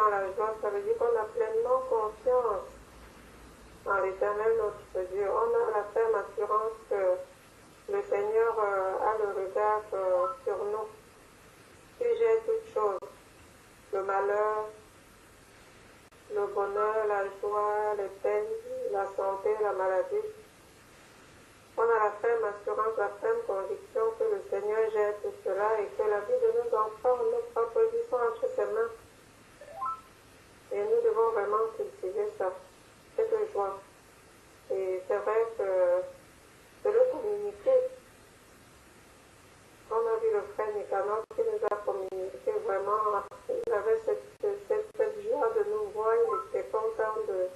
dans la joie, ça veut dire qu'on a pleinement confiance en l'Éternel notre Dieu. On a la ferme assurance que le Seigneur a le regard sur nous. Il gère toutes choses, le malheur, le bonheur, la joie, les peines, la santé, la maladie. On a la ferme assurance, la ferme conviction que le Seigneur gère tout cela et que la vie de nos enfants, nos propres vies sont entre ses mains. Et nous devons vraiment cultiver ça, cette joie. Et c'est vrai que de le communiquer. On a vu le frère Nicanor qui nous a communiqué vraiment. Il avait cette joie de nous voir, il était content de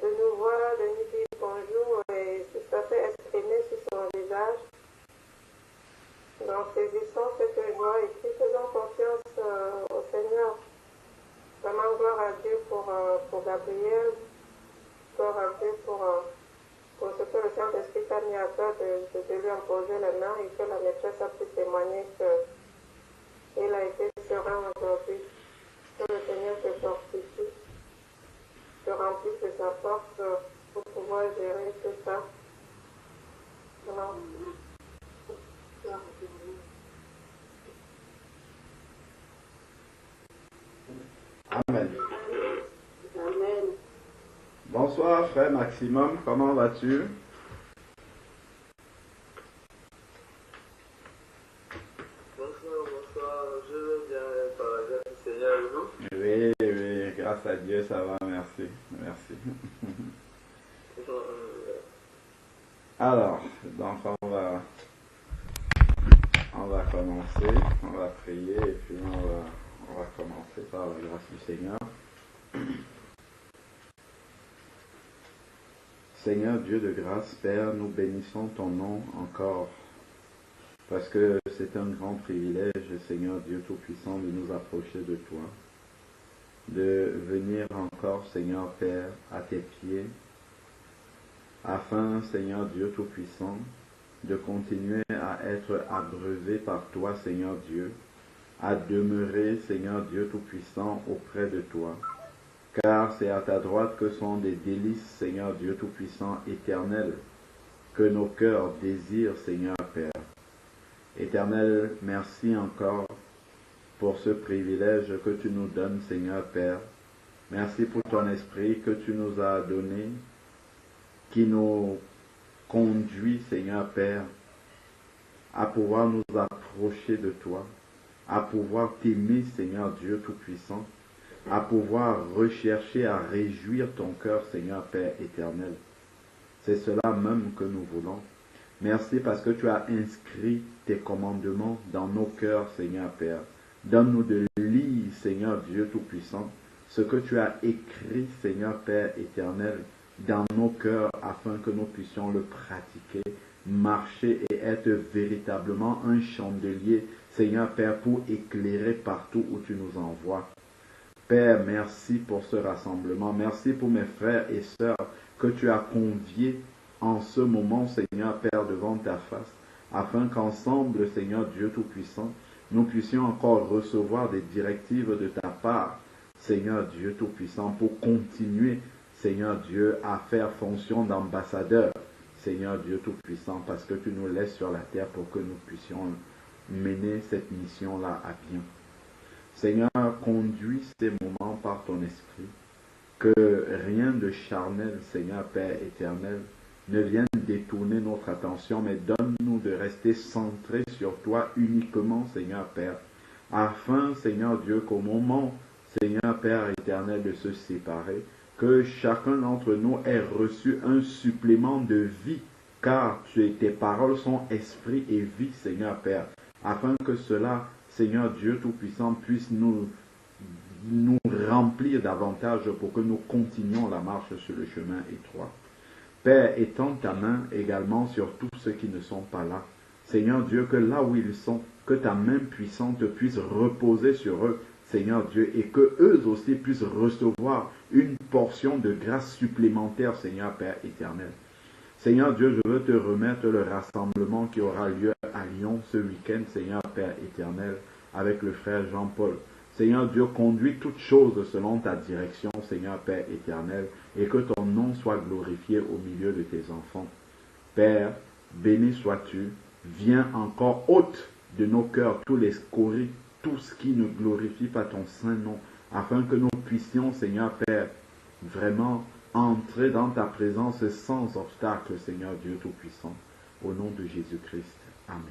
nous voir, de nous dire bonjour et ça s'est exprimé sur son visage. Donc saisissons cette joie et puis faisons confiance au Seigneur. Vraiment gloire à Dieu pour Gabriel, gloire à Dieu pour ce que le Saint-Esprit a mis à cœur de lui imposer les mains et que la maîtresse a pu témoigner qu'il a été serein aujourd'hui. Que le Seigneur te fortifie, te remplisse de sa force pour pouvoir gérer tout ça. Vraiment. Amen. Amen. Bonsoir frère Maximum, comment vas-tu? Bonsoir, je vais bien par la grâce du Seigneur et vous? Oui, grâce à Dieu, ça va, merci. Alors, donc on va commencer, on va prier et puis on va commencer par la grâce du Seigneur. Seigneur Dieu de grâce, Père, nous bénissons ton nom encore, parce que c'est un grand privilège, Seigneur Dieu Tout-Puissant, de nous approcher de toi, de venir encore, Seigneur Père, à tes pieds, afin, Seigneur Dieu Tout-Puissant, de continuer à être abreuvé par toi, Seigneur Dieu, à demeurer, Seigneur Dieu Tout-Puissant, auprès de toi. Car c'est à ta droite que sont des délices, Seigneur Dieu Tout-Puissant, éternel, que nos cœurs désirent, Seigneur Père. Éternel, merci encore pour ce privilège que tu nous donnes, Seigneur Père. Merci pour ton esprit que tu nous as donné, qui nous conduit, Seigneur Père, à pouvoir nous approcher de toi, à pouvoir t'aimer, Seigneur Dieu Tout-Puissant, à pouvoir rechercher à réjouir ton cœur, Seigneur Père éternel. C'est cela même que nous voulons. Merci parce que tu as inscrit tes commandements dans nos cœurs, Seigneur Père. Donne-nous de lire, Seigneur Dieu Tout-Puissant, ce que tu as écrit, Seigneur Père éternel, dans nos cœurs afin que nous puissions le pratiquer, marcher et être véritablement un chandelier, Seigneur Père, pour éclairer partout où tu nous envoies. Père, merci pour ce rassemblement. Merci pour mes frères et sœurs que tu as conviés en ce moment, Seigneur Père, devant ta face, afin qu'ensemble, Seigneur Dieu Tout-Puissant, nous puissions encore recevoir des directives de ta part, Seigneur Dieu Tout-Puissant, pour continuer, Seigneur Dieu, à faire fonction d'ambassadeur, Seigneur Dieu Tout-Puissant, parce que tu nous laisses sur la terre pour que nous puissions mener cette mission-là à bien. Seigneur, conduis ces moments par ton esprit, que rien de charnel, Seigneur Père éternel, ne vienne détourner notre attention, mais donne-nous de rester centrés sur toi uniquement, Seigneur Père, afin, Seigneur Dieu, qu'au moment, Seigneur Père éternel, de se séparer, que chacun d'entre nous ait reçu un supplément de vie, car tes paroles sont esprit et vie, Seigneur Père, afin que cela, Seigneur Dieu Tout-Puissant, puisse nous remplir davantage pour que nous continuions la marche sur le chemin étroit. Père, étends ta main également sur tous ceux qui ne sont pas là. Seigneur Dieu, que là où ils sont, que ta main puissante puisse reposer sur eux, Seigneur Dieu, et que eux aussi puissent recevoir une portion de grâce supplémentaire, Seigneur Père éternel. Seigneur Dieu, je veux te remettre le rassemblement qui aura lieu à Lyon ce week-end, Seigneur Père éternel, avec le frère Jean-Paul. Seigneur Dieu, conduis toutes choses selon ta direction, Seigneur Père éternel, et que ton nom soit glorifié au milieu de tes enfants. Père, béni sois-tu, viens encore ôte de nos cœurs tous les scories, tout ce qui ne glorifie pas ton saint nom, afin que nous puissions, Seigneur Père, vraiment entrer dans ta présence sans obstacle, Seigneur Dieu Tout-Puissant, au nom de Jésus-Christ. Amen.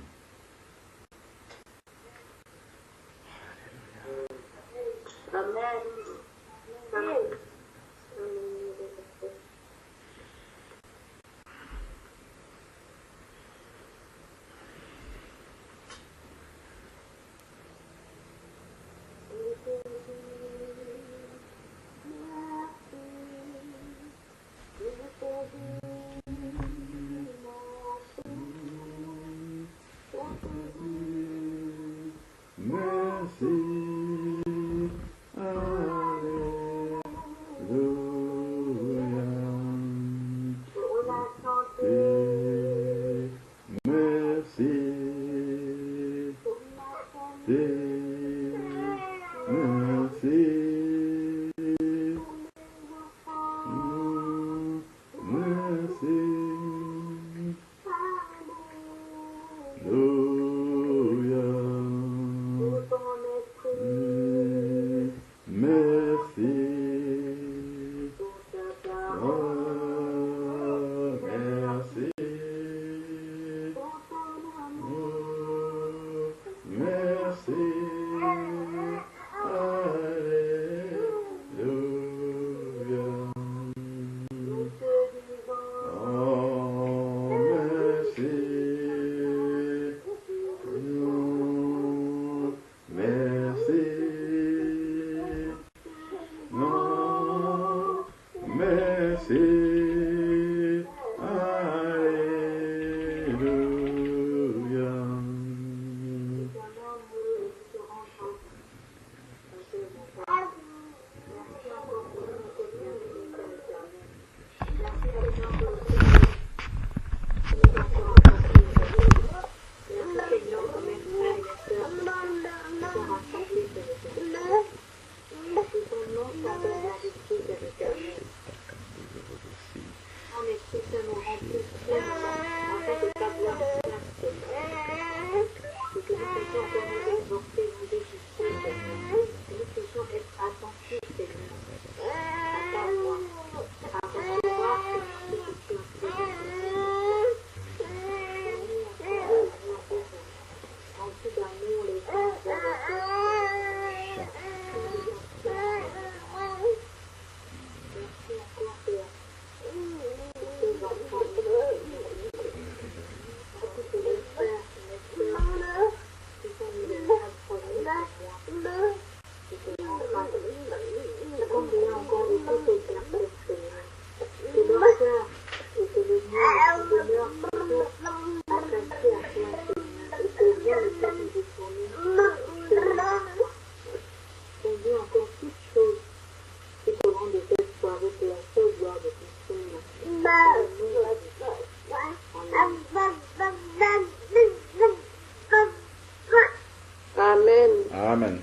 Amen.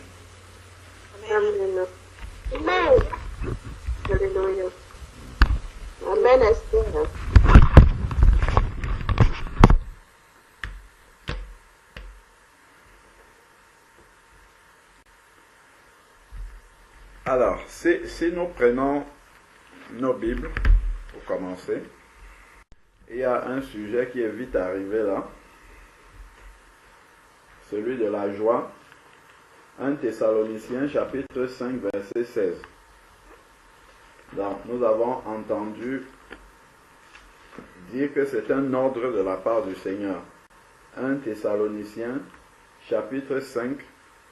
Amen. Amen. Hallelujah. Amen, Esther. Alors, si nous prenons nos Bibles, pour commencer, il y a un sujet qui est vite arrivé là, celui de la joie. 1 Thessaloniciens chapitre 5 verset 16. Donc, nous avons entendu dire que c'est un ordre de la part du Seigneur. 1 Thessaloniciens chapitre 5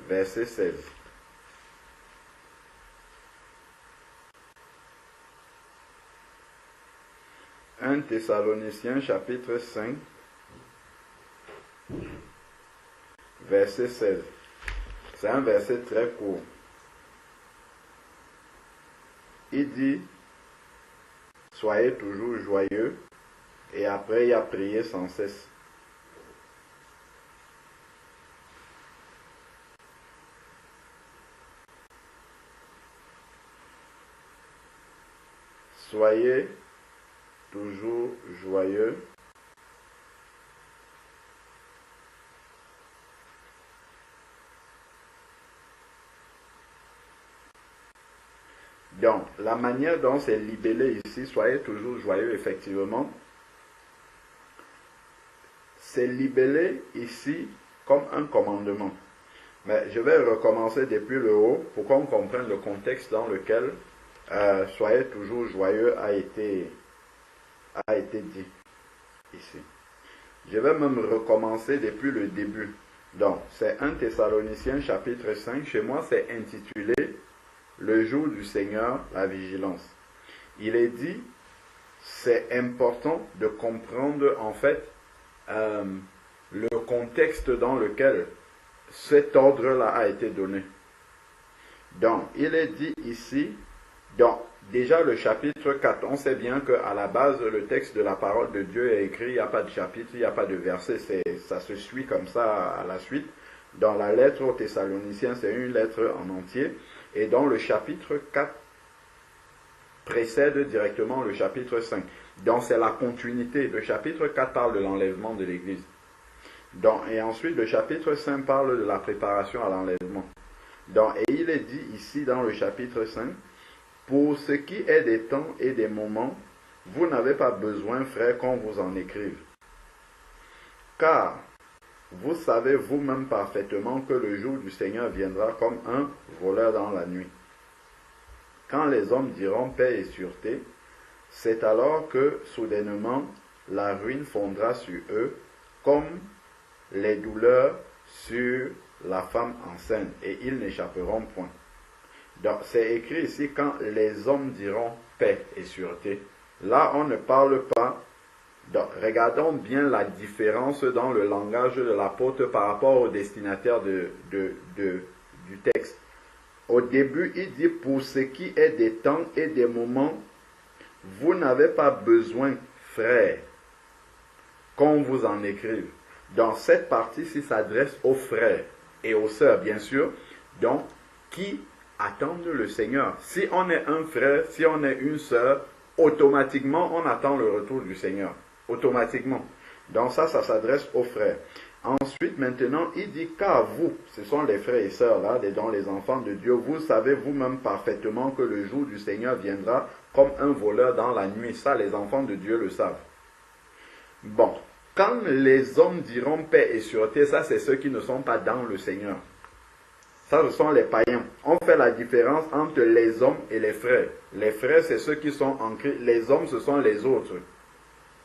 verset 16. « 1 Thessaloniciens chapitre 5 verset 16. C'est un verset très court. Il dit, soyez toujours joyeux, et après il a prié sans cesse. soyez toujours joyeux. Donc, la manière dont c'est libellé ici, soyez toujours joyeux, effectivement, c'est libellé ici comme un commandement. Mais je vais recommencer depuis le haut pour qu'on comprenne le contexte dans lequel soyez toujours joyeux a été dit ici. Je vais même recommencer depuis le début. Donc, c'est 1 Thessaloniciens chapitre 5. Chez moi, c'est intitulé « Le jour du Seigneur, la vigilance ». Il est dit, c'est important de comprendre en fait le contexte dans lequel cet ordre-là a été donné. Donc, il est dit ici, donc, déjà le chapitre 4, on sait bien qu'à la base, le texte de la parole de Dieu est écrit, il n'y a pas de chapitre, il n'y a pas de verset, ça se suit comme ça à la suite. Dans la lettre aux Thessaloniciens, c'est une lettre en entier, et dans le chapitre 4 précède directement le chapitre 5. Donc, c'est la continuité. Le chapitre 4 parle de l'enlèvement de l'Église. Donc, et ensuite, le chapitre 5 parle de la préparation à l'enlèvement. Donc, et il est dit ici dans le chapitre 5, « Pour ce qui est des temps et des moments, vous n'avez pas besoin, frères, qu'on vous en écrive. Car vous savez vous-même parfaitement que le jour du Seigneur viendra comme un voleur dans la nuit. Quand les hommes diront paix et sûreté, c'est alors que, soudainement, la ruine fondra sur eux, comme les douleurs sur la femme enceinte, et ils n'échapperont point. » Donc, c'est écrit ici, quand les hommes diront paix et sûreté. Là, on ne parle pas. Donc, regardons bien la différence dans le langage de l'apôtre par rapport au destinataire du texte. Au début, il dit, pour ce qui est des temps et des moments, vous n'avez pas besoin, frères, qu'on vous en écrive. Dans cette partie-ci s'adresse aux frères et aux sœurs, bien sûr, donc, qui attendent le Seigneur. Si on est un frère, si on est une sœur, automatiquement, on attend le retour du Seigneur. Automatiquement. Donc ça s'adresse aux frères. Ensuite, maintenant, il dit, car vous, ce sont les frères et sœurs, là, dont les enfants de Dieu, vous savez vous-même parfaitement que le jour du Seigneur viendra comme un voleur dans la nuit. Ça, les enfants de Dieu le savent. Bon, quand les hommes diront paix et sûreté, ça, c'est ceux qui ne sont pas dans le Seigneur. Ça, ce sont les païens. On fait la différence entre les hommes et les frères. Les frères, c'est ceux qui sont en Christ. Les hommes, ce sont les autres.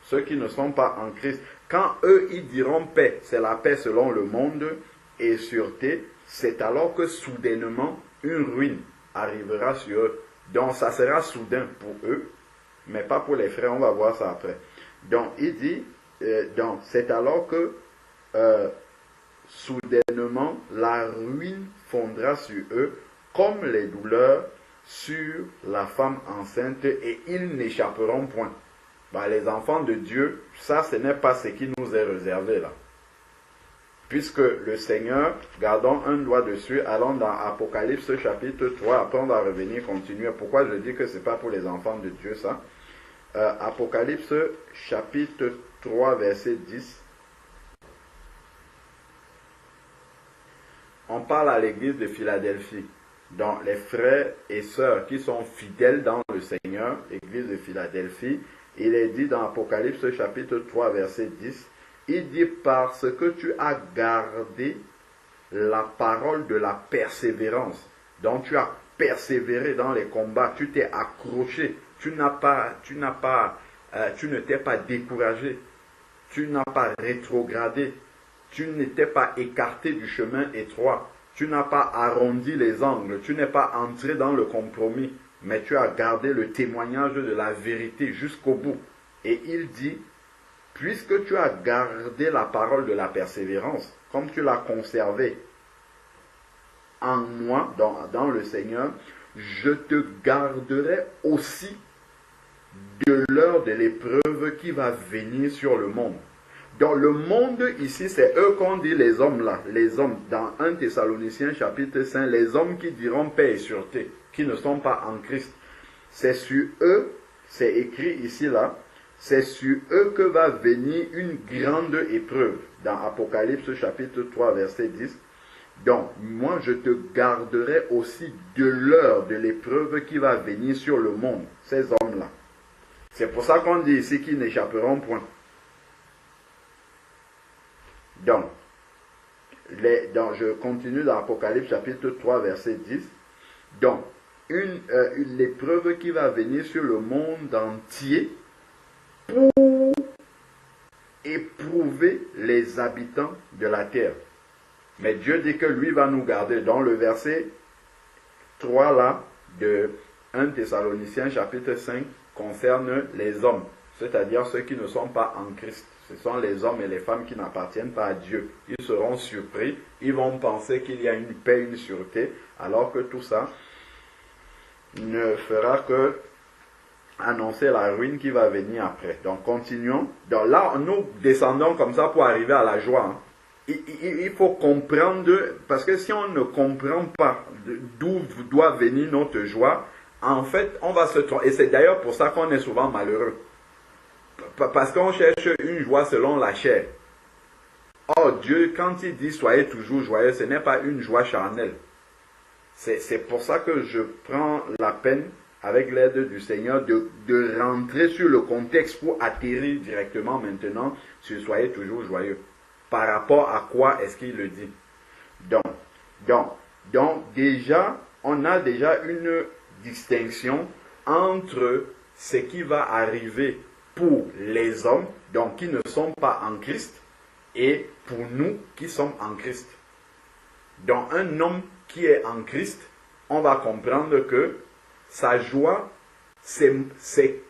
Ceux qui ne sont pas en Christ. Quand eux, ils diront paix, c'est la paix selon le monde, et sûreté, c'est alors que soudainement, une ruine arrivera sur eux. Donc, ça sera soudain pour eux, mais pas pour les frères. On va voir ça après. Donc, il dit, donc, c'est alors que soudainement, la ruine fondra sur eux, comme les douleurs sur la femme enceinte, et ils n'échapperont point. Ben, les enfants de Dieu, ça, ce n'est pas ce qui nous est réservé là. Puisque le Seigneur, gardons un doigt dessus, allons dans Apocalypse chapitre 3, après on va revenir, continuer. Pourquoi je dis que ce n'est pas pour les enfants de Dieu ça? Apocalypse chapitre 3, verset 10. On parle à l'église de Philadelphie. Donc les frères et sœurs qui sont fidèles dans le Seigneur, l'église de Philadelphie, il est dit dans Apocalypse chapitre 3 verset 10, il dit parce que tu as gardé la parole de la persévérance. Donc tu as persévéré dans les combats, tu t'es accroché, tu ne t'es pas découragé, tu n'as pas rétrogradé, tu n'étais pas écarté du chemin étroit, tu n'as pas arrondi les angles, tu n'es pas entré dans le compromis, mais tu as gardé le témoignage de la vérité jusqu'au bout. Et il dit, puisque tu as gardé la parole de la persévérance, comme tu l'as conservée en moi, dans le Seigneur, je te garderai aussi de l'heure de l'épreuve qui va venir sur le monde. Dans le monde ici, c'est eux qu'on dit les hommes là, les hommes, dans 1 Thessaloniciens chapitre 5, les hommes qui diront paix et sûreté, qui ne sont pas en Christ. C'est sur eux, c'est écrit ici là, c'est sur eux que va venir une grande épreuve. Dans Apocalypse chapitre 3 verset 10. Donc, moi je te garderai aussi de l'heure de l'épreuve qui va venir sur le monde, ces hommes-là. C'est pour ça qu'on dit ici qu'ils n'échapperont point. Donc, je continue dans Apocalypse chapitre 3 verset 10. Donc, l'épreuve qui va venir sur le monde entier pour éprouver les habitants de la terre. Mais Dieu dit que lui va nous garder. Dans le verset 3 là, de 1 Thessaloniciens chapitre 5, concerne les hommes, c'est-à-dire ceux qui ne sont pas en Christ. Ce sont les hommes et les femmes qui n'appartiennent pas à Dieu. Ils seront surpris, ils vont penser qu'il y a une paix, une sûreté, alors que tout ça ne fera que annoncer la ruine qui va venir après. Donc continuons. Donc là, nous descendons comme ça pour arriver à la joie. Hein. Il faut comprendre, parce que si on ne comprend pas d'où doit venir notre joie, en fait, on va se tromper. Et c'est d'ailleurs pour ça qu'on est souvent malheureux. Parce qu'on cherche une joie selon la chair. Or, Dieu, quand il dit « soyez toujours joyeux », ce n'est pas une joie charnelle. C'est pour ça que je prends la peine, avec l'aide du Seigneur, de rentrer sur le contexte pour atterrir directement maintenant sur « soyez toujours joyeux ». Par rapport à quoi est-ce qu'il le dit? Donc, déjà, on a déjà une distinction entre ce qui va arriver pour les hommes, donc qui ne sont pas en Christ, et pour nous qui sommes en Christ. Donc, un homme qui est en Christ, on va comprendre que sa joie, c'est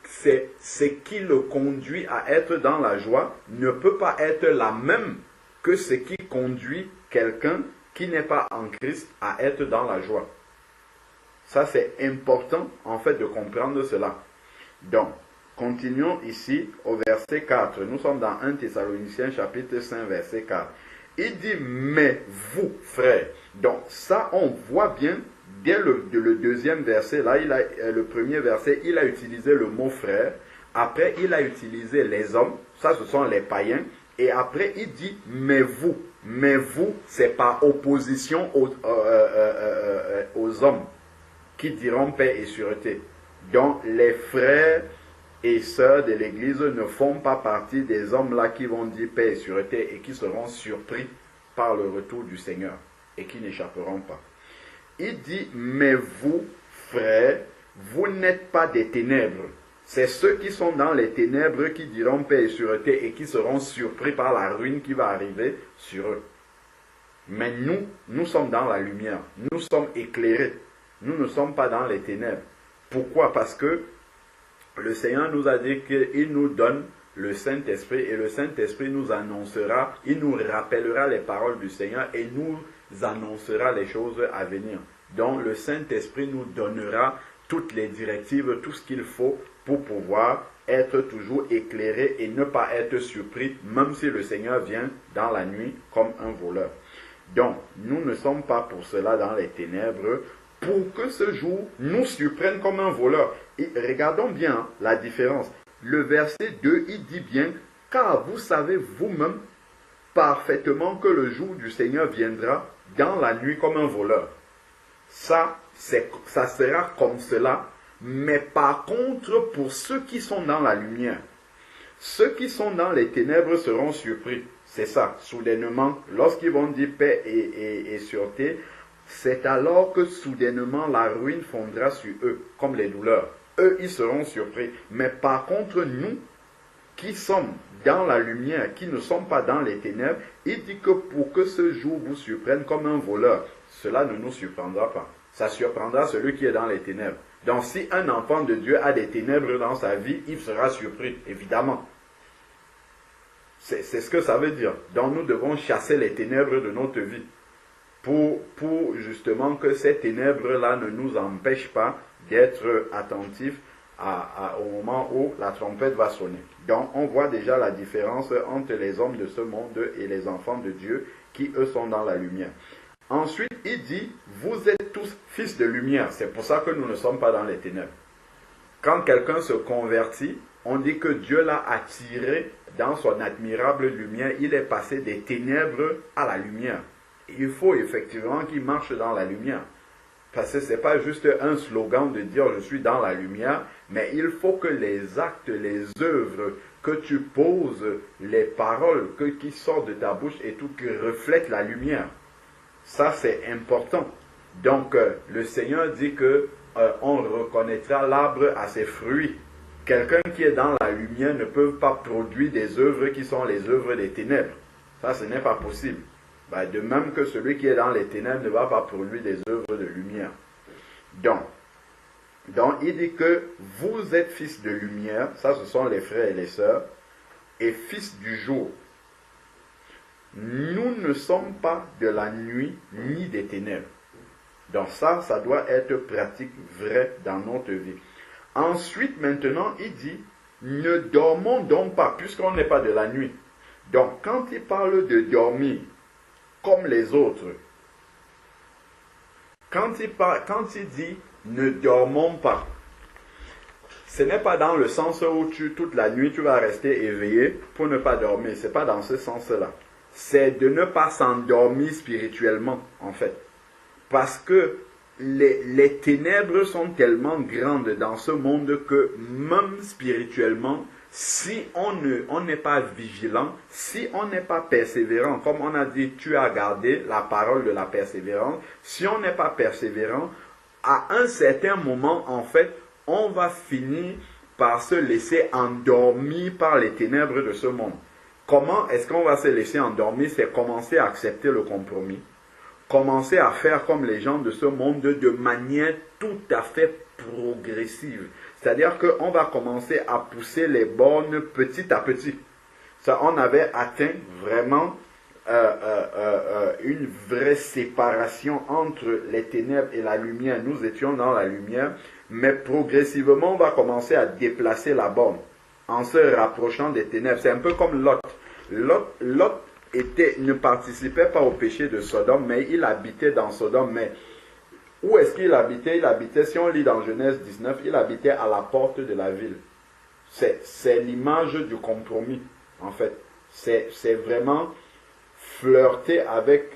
ce qui le conduit à être dans la joie, ne peut pas être la même que ce qui conduit quelqu'un qui n'est pas en Christ à être dans la joie. Ça, c'est important, en fait, de comprendre cela. Donc, continuons ici au verset 4. Nous sommes dans 1 Thessaloniciens chapitre 5, verset 4. Il dit, mais vous, frères. Donc, ça, on voit bien, dès le deuxième verset, là, le premier verset, il a utilisé le mot frère. Après, il a utilisé les hommes. Ça, ce sont les païens. Et après, il dit, mais vous. Mais vous, c'est par opposition aux hommes qui diront paix et sûreté. Donc, les frères et sœurs de l'Église ne font pas partie des hommes-là qui vont dire paix et sûreté et qui seront surpris par le retour du Seigneur et qui n'échapperont pas. Il dit, mais vous, frères, vous n'êtes pas des ténèbres. C'est ceux qui sont dans les ténèbres qui diront paix et sûreté et qui seront surpris par la ruine qui va arriver sur eux. Mais nous sommes dans la lumière. Nous sommes éclairés. Nous ne sommes pas dans les ténèbres. Pourquoi? Parce que le Seigneur nous a dit qu'il nous donne le Saint-Esprit et le Saint-Esprit nous annoncera, il nous rappellera les paroles du Seigneur et nous annoncera les choses à venir. Donc le Saint-Esprit nous donnera toutes les directives, tout ce qu'il faut pour pouvoir être toujours éclairé et ne pas être surpris, même si le Seigneur vient dans la nuit comme un voleur. Donc, nous ne sommes pas pour cela dans les ténèbres, pour que ce jour nous surprenne comme un voleur. Et regardons bien la différence. Le verset 2, il dit bien, car vous savez vous-même parfaitement que le jour du Seigneur viendra dans la nuit comme un voleur. Ça sera comme cela, mais par contre, pour ceux qui sont dans la lumière, ceux qui sont dans les ténèbres seront surpris. C'est ça, soudainement, lorsqu'ils vont dire paix et sûreté, c'est alors que soudainement la ruine fondra sur eux, comme les douleurs. Eux, ils seront surpris. Mais par contre, nous, qui sommes dans la lumière, qui ne sommes pas dans les ténèbres, il dit que pour que ce jour vous surprenne comme un voleur, cela ne nous surprendra pas. Ça surprendra celui qui est dans les ténèbres. Donc si un enfant de Dieu a des ténèbres dans sa vie, il sera surpris, évidemment. C'est ce que ça veut dire. Donc nous devons chasser les ténèbres de notre vie pour justement que ces ténèbres-là ne nous empêchent pas d'être attentifs au moment où la trompette va sonner. Donc on voit déjà la différence entre les hommes de ce monde et les enfants de Dieu qui eux sont dans la lumière. Ensuite, il dit, vous êtes tous fils de lumière. C'est pour ça que nous ne sommes pas dans les ténèbres. Quand quelqu'un se convertit, on dit que Dieu l'a attiré dans son admirable lumière. Il est passé des ténèbres à la lumière. Il faut effectivement qu'il marche dans la lumière. Parce que ce n'est pas juste un slogan de dire je suis dans la lumière, mais il faut que les actes, les œuvres que tu poses, les paroles qui sortent de ta bouche et tout, qui reflètent la lumière. Ça, c'est important. Donc, le Seigneur dit que on reconnaîtra l'arbre à ses fruits. Quelqu'un qui est dans la lumière ne peut pas produire des œuvres qui sont les œuvres des ténèbres. Ça, ce n'est pas possible. De même que celui qui est dans les ténèbres ne va pas produire des œuvres de lumière. Donc, il dit que vous êtes fils de lumière, ça ce sont les frères et les sœurs, et fils du jour. Nous ne sommes pas de la nuit ni des ténèbres. Donc ça doit être pratique, vrai dans notre vie. Ensuite, maintenant, il dit, ne dormons donc pas, puisqu'on n'est pas de la nuit. Donc, quand il parle de dormir, comme les autres, quand il dit, ne dormons pas, ce n'est pas dans le sens où toute la nuit, tu vas rester éveillé pour ne pas dormir. Ce n'est pas dans ce sens-là. C'est de ne pas s'endormir spirituellement, en fait. Parce que les ténèbres sont tellement grandes dans ce monde que même spirituellement, si on n'est pas vigilant, si on n'est pas persévérant, comme on a dit, tu as gardé la parole de la persévérance, si on n'est pas persévérant, à un certain moment, en fait, on va finir par se laisser endormir par les ténèbres de ce monde. Comment est-ce qu'on va se laisser endormir? C'est commencer à accepter le compromis. Commencer à faire comme les gens de ce monde de manière tout à fait progressive. C'est-à-dire qu'on va commencer à pousser les bornes petit à petit. Ça, on avait atteint vraiment une vraie séparation entre les ténèbres et la lumière. Nous étions dans la lumière, mais progressivement, on va commencer à déplacer la borne en se rapprochant des ténèbres. C'est un peu comme Lot. Lot ne participait pas au péché de Sodome, mais il habitait dans Sodome. Mais où est-ce qu'il habitait? Il habitait, si on lit dans Genèse 19, il habitait à la porte de la ville. C'est l'image du compromis, en fait. C'est vraiment flirter avec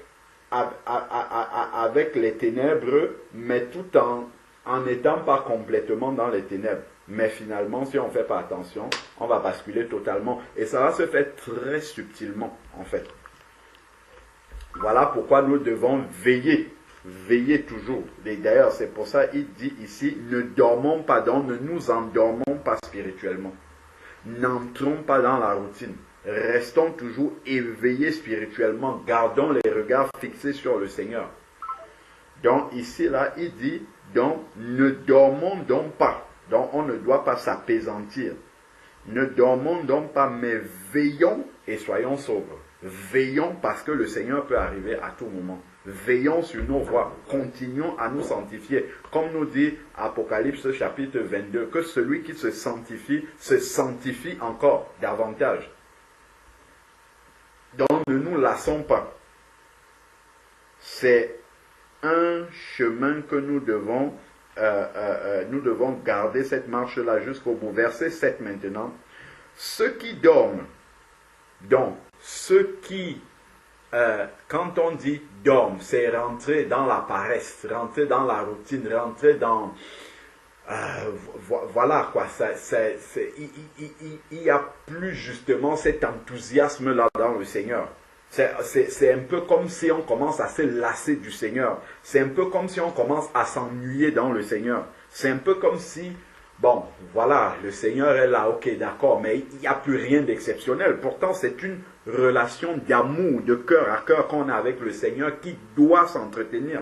les ténèbres, mais tout en n'étant pas complètement dans les ténèbres. Mais finalement, si on ne fait pas attention, on va basculer totalement. Et ça va se faire très subtilement, en fait. Voilà pourquoi nous devons veiller. Veiller toujours. Et d'ailleurs, c'est pour ça qu'il dit ici, ne dormons pas, donc ne nous endormons pas spirituellement. N'entrons pas dans la routine. Restons toujours éveillés spirituellement. Gardons les regards fixés sur le Seigneur. Donc ici, là, il dit, donc, ne dormons donc pas. Donc, on ne doit pas s'appesantir. Ne dormons donc pas, mais veillons et soyons sobres. Veillons parce que le Seigneur peut arriver à tout moment. Veillons sur nos voies. Continuons à nous sanctifier. Comme nous dit Apocalypse chapitre 22, que celui qui se sanctifie encore davantage. Donc, ne nous lassons pas. C'est un chemin que nous devons garder cette marche-là jusqu'au bout. Verset 7 maintenant. Ceux qui dorment, donc ceux qui, quand on dit dorment, c'est rentrer dans la paresse, rentrer dans la routine, rentrer dans... voilà quoi, il n'y a plus justement cet enthousiasme-là dans le Seigneur. C'est un peu comme si on commence à se lasser du Seigneur. C'est un peu comme si on commence à s'ennuyer dans le Seigneur. C'est un peu comme si, bon, voilà, le Seigneur est là, ok, d'accord, mais il n'y a plus rien d'exceptionnel. Pourtant, c'est une relation d'amour, de cœur à cœur qu'on a avec le Seigneur qui doit s'entretenir.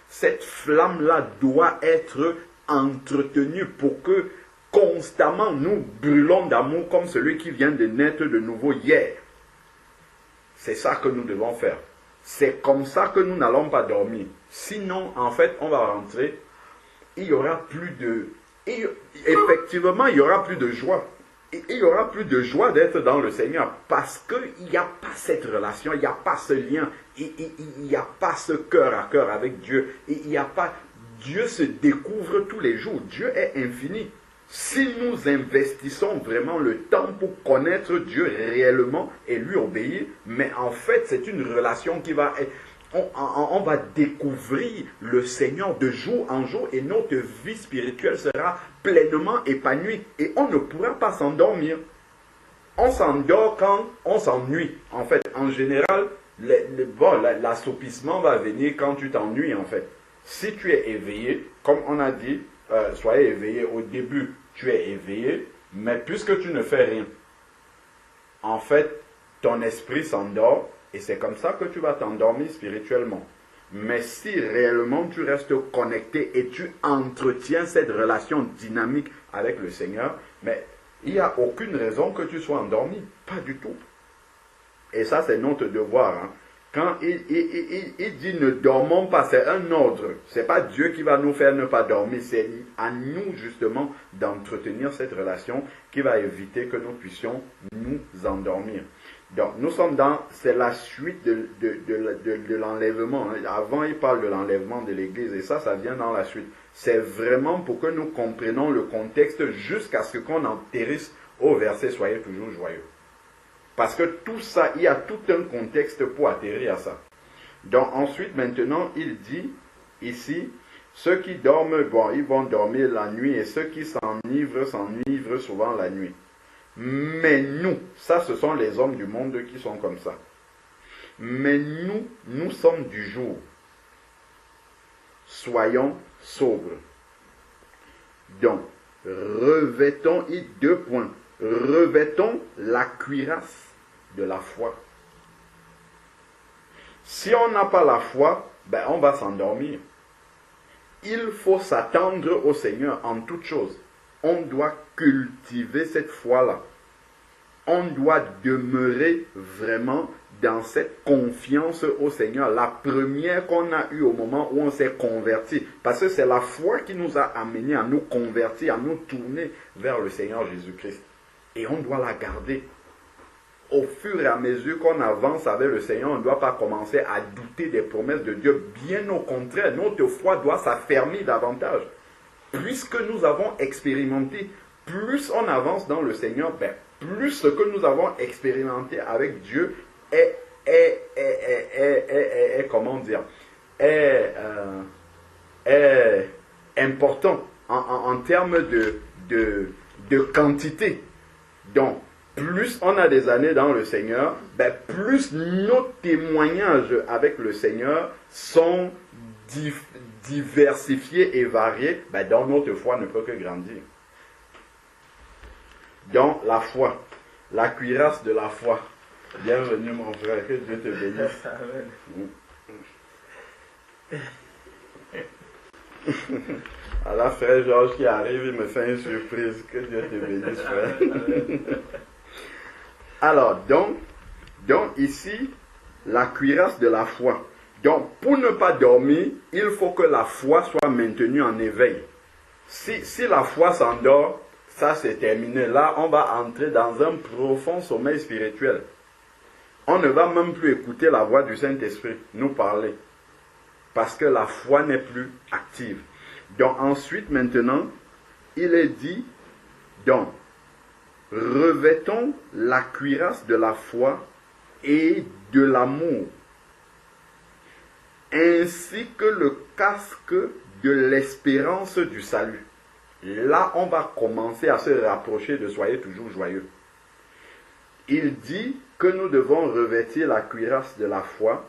Cette flamme-là doit être entretenue pour que constamment nous brûlons d'amour comme celui qui vient de naître de nouveau hier. C'est ça que nous devons faire. C'est comme ça que nous n'allons pas dormir. Sinon, en fait, on va rentrer. Il y aura plus de... Effectivement, il y aura plus de joie. Il y aura plus de joie d'être dans le Seigneur. Parce qu'il n'y a pas cette relation, il n'y a pas ce lien. Il n'y a pas ce cœur à cœur avec Dieu. Il n'y a pas... Dieu se découvre tous les jours. Dieu est infini. Si nous investissons vraiment le temps pour connaître Dieu réellement et lui obéir, mais en fait c'est une relation qui va être... On va découvrir le Seigneur de jour en jour et notre vie spirituelle sera pleinement épanouie et on ne pourra pas s'endormir. On s'endort quand on s'ennuie. En fait, en général, l'assoupissement va venir quand tu t'ennuies en fait. Si tu es éveillé, comme on a dit, soyez éveillé au début, tu es éveillé, mais puisque tu ne fais rien, en fait, ton esprit s'endort et c'est comme ça que tu vas t'endormir spirituellement. Mais si réellement tu restes connecté et tu entretiens cette relation dynamique avec le Seigneur, mais il n'y a aucune raison que tu sois endormi, pas du tout. Et ça c'est notre devoir. Hein. Quand il dit ne dormons pas, c'est un ordre. Ce n'est pas Dieu qui va nous faire ne pas dormir, c'est à nous justement d'entretenir cette relation qui va éviter que nous puissions nous endormir. Donc nous sommes c'est la suite de l'enlèvement. Avant il parle de l'enlèvement de l'église et ça vient dans la suite. C'est vraiment pour que nous comprenions le contexte jusqu'à ce qu'on atterrisse au verset soyez toujours joyeux. Parce que tout ça, il y a tout un contexte pour atterrir à ça. Donc ensuite, maintenant, il dit ici, ceux qui dorment, bon, ils vont dormir la nuit et ceux qui s'enivrent souvent la nuit. Mais nous, ça ce sont les hommes du monde qui sont comme ça. Mais nous sommes du jour. Soyons sobres. Donc, revêtons, deux points. Revêtons la cuirasse de la foi. Si on n'a pas la foi, ben on va s'endormir. Il faut s'attendre au Seigneur en toutes choses. On doit cultiver cette foi-là. On doit demeurer vraiment dans cette confiance au Seigneur. La première qu'on a eue au moment où on s'est converti. Parce que c'est la foi qui nous a amenés à nous convertir, à nous tourner vers le Seigneur Jésus-Christ. Et on doit la garder. Au fur et à mesure qu'on avance avec le Seigneur, on ne doit pas commencer à douter des promesses de Dieu. Bien au contraire, notre foi doit s'affermir davantage. Puisque nous avons expérimenté, plus on avance dans le Seigneur, ben, plus ce que nous avons expérimenté avec Dieu est important en termes de quantité. Donc, plus on a des années dans le Seigneur, ben plus nos témoignages avec le Seigneur sont diversifiés et variés, ben donc notre foi ne peut que grandir. Donc, la foi, la cuirasse de la foi. Bienvenue mon frère, que Dieu te bénisse. Alors, frère Georges qui arrive, il me fait une surprise. Que Dieu te bénisse, frère. Alors, donc ici, la cuirasse de la foi. Donc, pour ne pas dormir, il faut que la foi soit maintenue en éveil. Si la foi s'endort, ça c'est terminé. Là, on va entrer dans un profond sommeil spirituel. On ne va même plus écouter la voix du Saint-Esprit nous parler. Parce que la foi n'est plus active. Donc, ensuite, maintenant, il est dit, donc, revêtons la cuirasse de la foi et de l'amour, ainsi que le casque de l'espérance du salut. Là, on va commencer à se rapprocher de soyez toujours joyeux. Il dit que nous devons revêtir la cuirasse de la foi,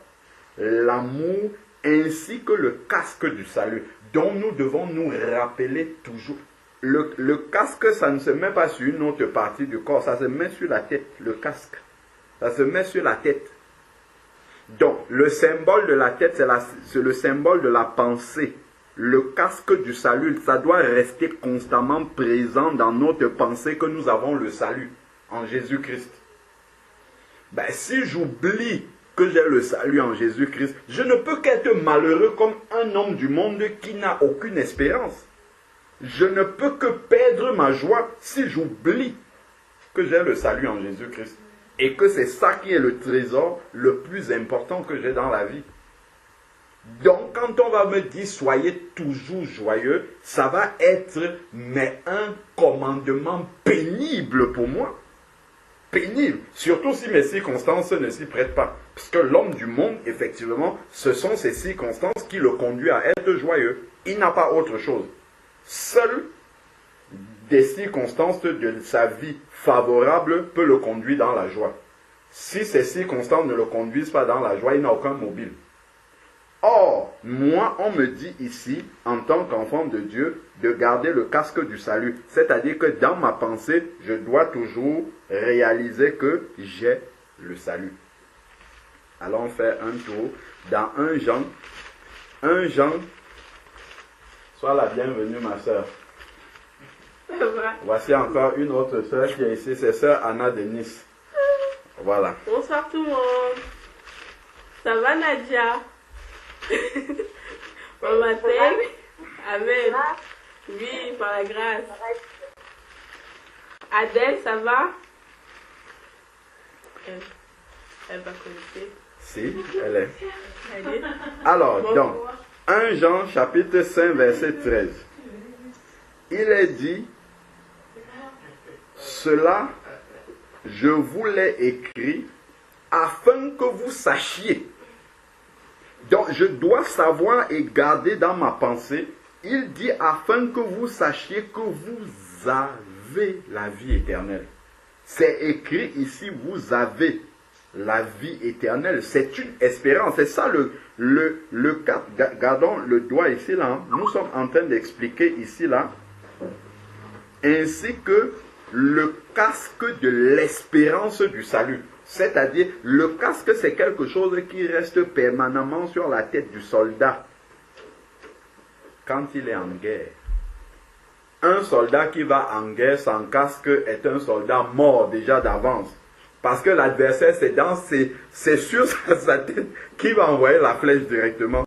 l'amour, ainsi que le casque du salut, dont nous devons nous rappeler toujours. Le casque, ça ne se met pas sur une autre partie du corps, ça se met sur la tête, le casque. Ça se met sur la tête. Donc, le symbole de la tête, c'est le symbole de la pensée. Le casque du salut, ça doit rester constamment présent dans notre pensée que nous avons le salut en Jésus-Christ. Ben, si j'oublie que j'ai le salut en Jésus-Christ, je ne peux qu'être malheureux comme un homme du monde qui n'a aucune espérance. Je ne peux que perdre ma joie si j'oublie que j'ai le salut en Jésus-Christ. Et que c'est ça qui est le trésor le plus important que j'ai dans la vie. Donc, quand on va me dire soyez toujours joyeux, ça va être mais un commandement pénible pour moi. Pénible. Surtout si mes circonstances ne s'y prêtent pas. Parce que l'homme du monde, effectivement, ce sont ces circonstances qui le conduisent à être joyeux. Il n'a pas autre chose. Seules des circonstances de sa vie favorables peuvent le conduire dans la joie. Si ces circonstances ne le conduisent pas dans la joie, il n'a aucun mobile. Or, moi, on me dit ici, en tant qu'enfant de Dieu, de garder le casque du salut. C'est-à-dire que dans ma pensée, je dois toujours réaliser que j'ai le salut. Allons faire un tour dans 1 Jean. 1 Jean, sois la bienvenue, ma soeur. Voici encore une autre soeur qui est ici, c'est sœur Anna de Nice. Voilà. Bonsoir tout le monde. Ça va Nadia? Bon matin. Amen. Oui, par la grâce. Adèle, ça va? Elle va connecter. Si, elle est. Allez. Alors, Bon. donc, 1 Jean chapitre 5 verset 13. Il est dit, cela je vous l'ai écrit afin que vous sachiez. Donc, je dois savoir et garder dans ma pensée, il dit afin que vous sachiez que vous avez la vie éternelle. C'est écrit ici, vous avez la vie éternelle. C'est une espérance. C'est ça le cas. Gardons le doigt ici, là. Nous sommes en train d'expliquer ici, là. Ainsi que le casque de l'espérance du salut. C'est-à-dire, le casque, c'est quelque chose qui reste permanemment sur la tête du soldat quand il est en guerre. Un soldat qui va en guerre sans casque est un soldat mort déjà d'avance. Parce que l'adversaire, c'est sur sa tête qui va envoyer la flèche directement.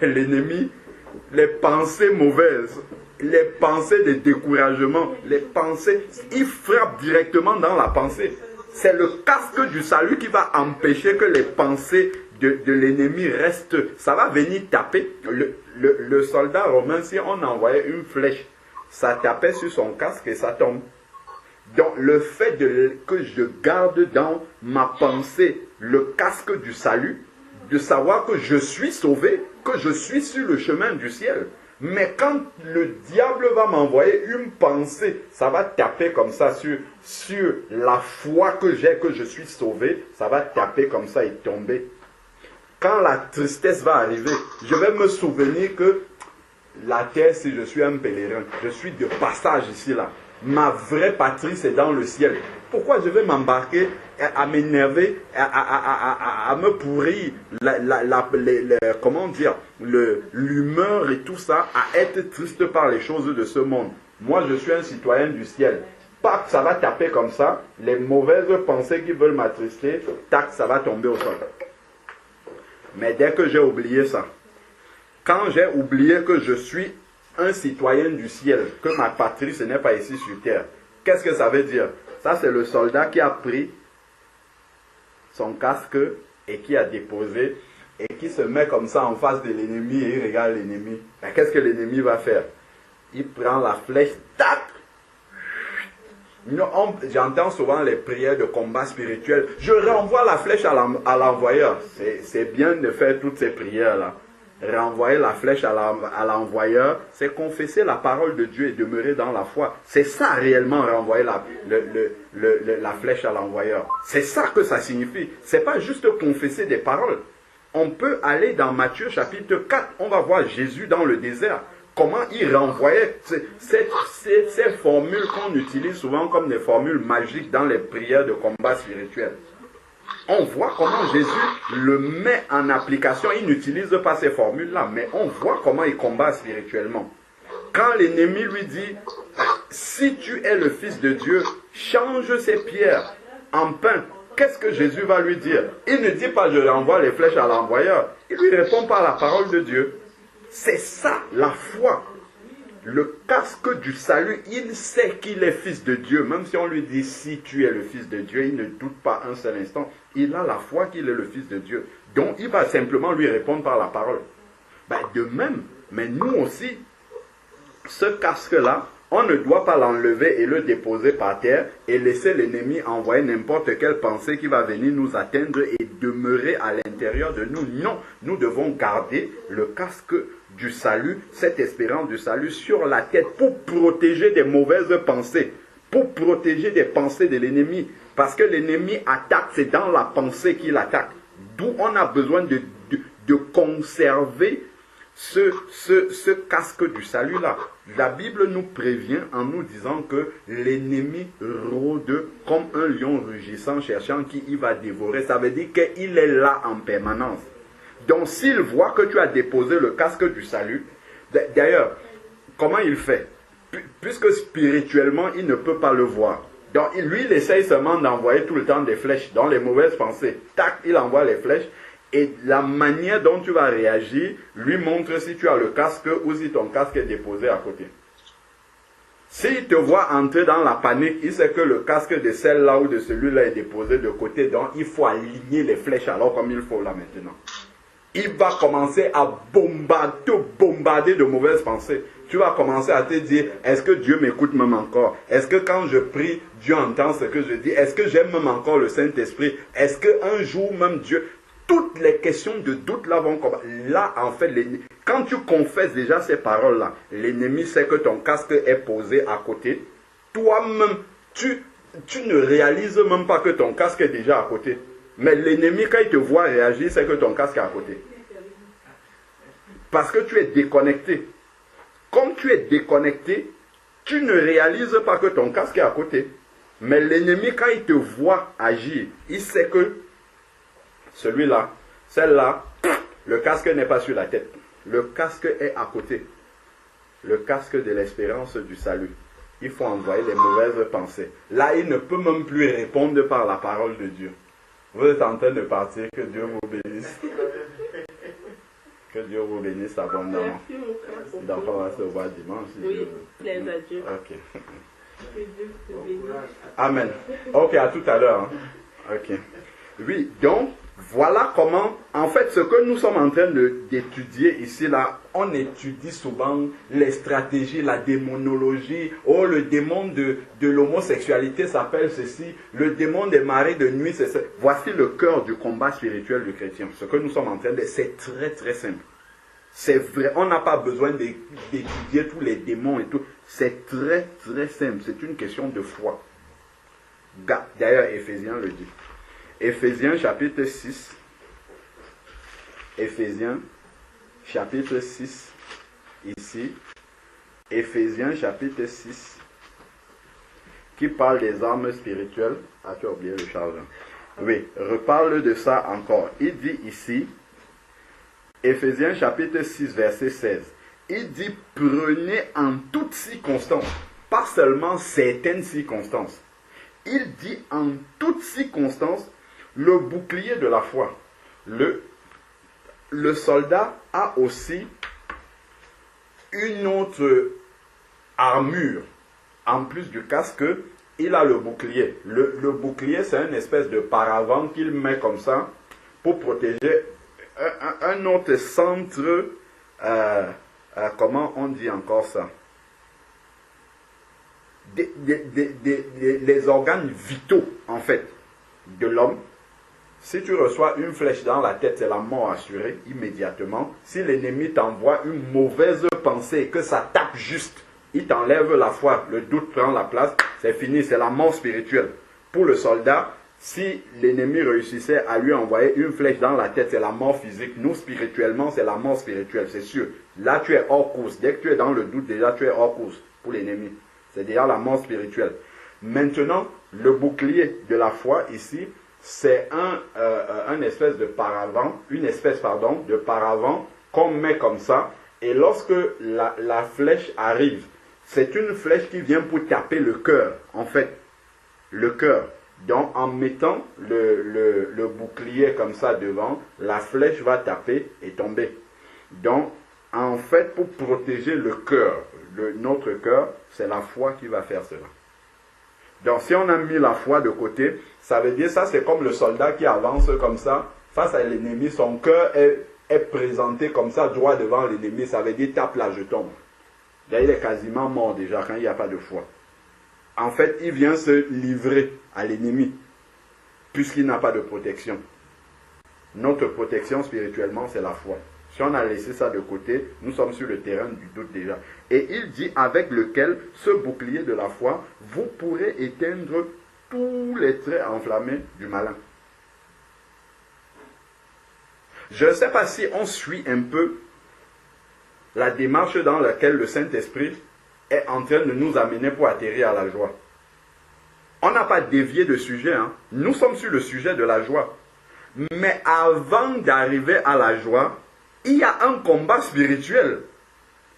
L'ennemi, les pensées mauvaises, les pensées de découragement, les pensées, il frappe directement dans la pensée. C'est le casque du salut qui va empêcher que les pensées de l'ennemi restent. Ça va venir taper. Le soldat romain, si on envoyait une flèche, ça tapait sur son casque et ça tombe. Donc le fait que je garde dans ma pensée le casque du salut, de savoir que je suis sauvé, que je suis sur le chemin du ciel. Mais quand le diable va m'envoyer une pensée, ça va taper comme ça sur la foi que j'ai, que je suis sauvé, ça va taper comme ça et tomber. Quand la tristesse va arriver, je vais me souvenir que la terre, si je suis un pèlerin, je suis de passage ici, là. Ma vraie patrie, c'est dans le ciel. Pourquoi je vais m'embarquer à m'énerver, à me pourrir, comment dire, l'humeur et tout ça, à être triste par les choses de ce monde. Moi, je suis un citoyen du ciel. Tac, ça va taper comme ça. Les mauvaises pensées qui veulent m'attrister, tac, ça va tomber au sol. Mais dès que j'ai oublié ça, quand j'ai oublié que je suis un citoyen du ciel, que ma patrie, ce n'est pas ici sur terre, qu'est-ce que ça veut dire? Ça, c'est le soldat qui a pris son casque et qui a déposé et qui se met comme ça en face de l'ennemi et il regarde l'ennemi. Mais qu'est-ce que l'ennemi va faire? Il prend la flèche, tac! J'entends souvent les prières de combat spirituel. Je renvoie la flèche à l'envoyeur. C'est bien de faire toutes ces prières-là. Renvoyer la flèche à l'envoyeur, c'est confesser la parole de Dieu et demeurer dans la foi. C'est ça réellement renvoyer la flèche à l'envoyeur. C'est ça que ça signifie. C'est pas juste confesser des paroles. On peut aller dans Matthieu chapitre 4, on va voir Jésus dans le désert. Comment il renvoyait ces formules qu'on utilise souvent comme des formules magiques dans les prières de combat spirituel. On voit comment Jésus le met en application. Il n'utilise pas ces formules-là, mais on voit comment il combat spirituellement. Quand l'ennemi lui dit, si tu es le Fils de Dieu, change ces pierres en pain. Qu'est-ce que Jésus va lui dire? Il ne dit pas, je renvoie les flèches à l'envoyeur. Il lui répond par la parole de Dieu. C'est ça, la foi. Le casque du salut, il sait qu'il est fils de Dieu. Même si on lui dit, si tu es le fils de Dieu, il ne doute pas un seul instant. Il a la foi qu'il est le fils de Dieu. Donc, il va simplement lui répondre par la parole. Ben, de même, mais nous aussi, ce casque-là, on ne doit pas l'enlever et le déposer par terre et laisser l'ennemi envoyer n'importe quelle pensée qui va venir nous atteindre et demeurer à l'intérieur de nous. Non, nous devons garder le casque du salut, cette espérance du salut sur la tête pour protéger des mauvaises pensées, pour protéger des pensées de l'ennemi. Parce que l'ennemi attaque, c'est dans la pensée qu'il attaque. D'où on a besoin de conserver ce casque du salut-là. La Bible nous prévient en nous disant que l'ennemi rôde comme un lion rugissant, cherchant qui il va dévorer. Ça veut dire qu'il est là en permanence. Donc s'il voit que tu as déposé le casque du salut, d'ailleurs, comment il fait? Puisque spirituellement, il ne peut pas le voir. Donc lui, il essaye seulement d'envoyer tout le temps des flèches dans les mauvaises pensées. Tac, il envoie les flèches. Et la manière dont tu vas réagir lui montre si tu as le casque ou si ton casque est déposé à côté. S'il te voit entrer dans la panique, il sait que le casque de celle-là ou de celui-là est déposé de côté. Donc il faut aligner les flèches alors comme il faut là maintenant. Il va commencer à bombarder de mauvaises pensées. Tu vas commencer à te dire, est-ce que Dieu m'écoute même encore? Est-ce que quand je prie, Dieu entend ce que je dis? Est-ce que j'aime même encore le Saint-Esprit? Est-ce qu'un jour même Dieu... Toutes les questions de doute là vont commencer. Là, en fait, quand tu confesses déjà ces paroles-là, l'ennemi sait que ton casque est posé à côté. Toi-même, tu ne réalises même pas que ton casque est déjà à côté. Mais l'ennemi, quand il te voit réagir, c'est que ton casque est à côté. Parce que tu es déconnecté. Comme tu es déconnecté, tu ne réalises pas que ton casque est à côté. Mais l'ennemi, quand il te voit agir, il sait que celui-là, celle-là, le casque n'est pas sur la tête. Le casque est à côté. Le casque de l'espérance du salut. Il faut envoyer les mauvaises pensées. Là, il ne peut même plus répondre par la parole de Dieu. Vous êtes en train de partir, que Dieu vous bénisse. Que Dieu vous bénisse abondamment. Donc, on va se voir dimanche. Oui, plaise à Dieu. Ok. Que Dieu te bénisse. Amen. Ok, à tout à l'heure. Hein. Ok. Oui, donc, voilà comment, en fait, ce que nous sommes en train d'étudier ici, là, on étudie souvent les stratégies, la démonologie. Oh, le démon de l'homosexualité s'appelle ceci, le démon des marées de nuit, c'est ça. Voici le cœur du combat spirituel du chrétien. Ce que nous sommes en train de... C'est très, très simple. C'est vrai, on n'a pas besoin d'étudier tous les démons et tout. C'est très, très simple. C'est une question de foi. D'ailleurs, Éphésiens le dit. Éphésiens chapitre 6. Éphésiens chapitre 6. Ici. Éphésiens chapitre 6. Qui parle des armes spirituelles. Ah, tu as oublié le chargeur. Oui, reparle de ça encore. Il dit ici. Éphésiens chapitre 6 verset 16. Il dit prenez en toutes circonstances. Pas seulement certaines circonstances. Il dit en toutes circonstances le bouclier de la foi. Le soldat a aussi une autre armure. En plus du casque, il a le bouclier. Le bouclier, c'est une espèce de paravent qu'il met comme ça pour protéger un autre centre. Comment on dit encore ça? Les organes vitaux, en fait, de l'homme. Si tu reçois une flèche dans la tête, c'est la mort assurée immédiatement. Si l'ennemi t'envoie une mauvaise pensée et que ça tape juste, il t'enlève la foi, le doute prend la place, c'est fini, c'est la mort spirituelle. Pour le soldat, si l'ennemi réussissait à lui envoyer une flèche dans la tête, c'est la mort physique. Nous, spirituellement, c'est la mort spirituelle, c'est sûr. Là, tu es hors course. Dès que tu es dans le doute, déjà, tu es hors course pour l'ennemi. C'est déjà la mort spirituelle. Maintenant, le bouclier de la foi, ici, c'est une espèce de paravent, de paravent qu'on met comme ça. Et lorsque la flèche arrive, c'est une flèche qui vient pour taper le cœur, en fait. Le cœur. Donc, en mettant le bouclier comme ça devant, la flèche va taper et tomber. Donc, en fait, pour protéger le cœur, notre cœur, c'est la foi qui va faire cela. Donc, si on a mis la foi de côté, ça veut dire, ça c'est comme le soldat qui avance comme ça, face à l'ennemi, son cœur est est présenté comme ça, droit devant l'ennemi, ça veut dire tape là, je tombe. Là, il est quasiment mort déjà quand il n'y a pas de foi. En fait, il vient se livrer à l'ennemi, puisqu'il n'a pas de protection. Notre protection spirituellement, c'est la foi. Si on a laissé ça de côté, nous sommes sur le terrain du doute déjà. Et il dit, avec lequel, ce bouclier de la foi, vous pourrez éteindre tous les traits enflammés du malin. Je ne sais pas si on suit un peu la démarche dans laquelle le Saint-Esprit est en train de nous amener pour atterrir à la joie. On n'a pas dévié de sujet, hein. Nous sommes sur le sujet de la joie. Mais avant d'arriver à la joie, il y a un combat spirituel.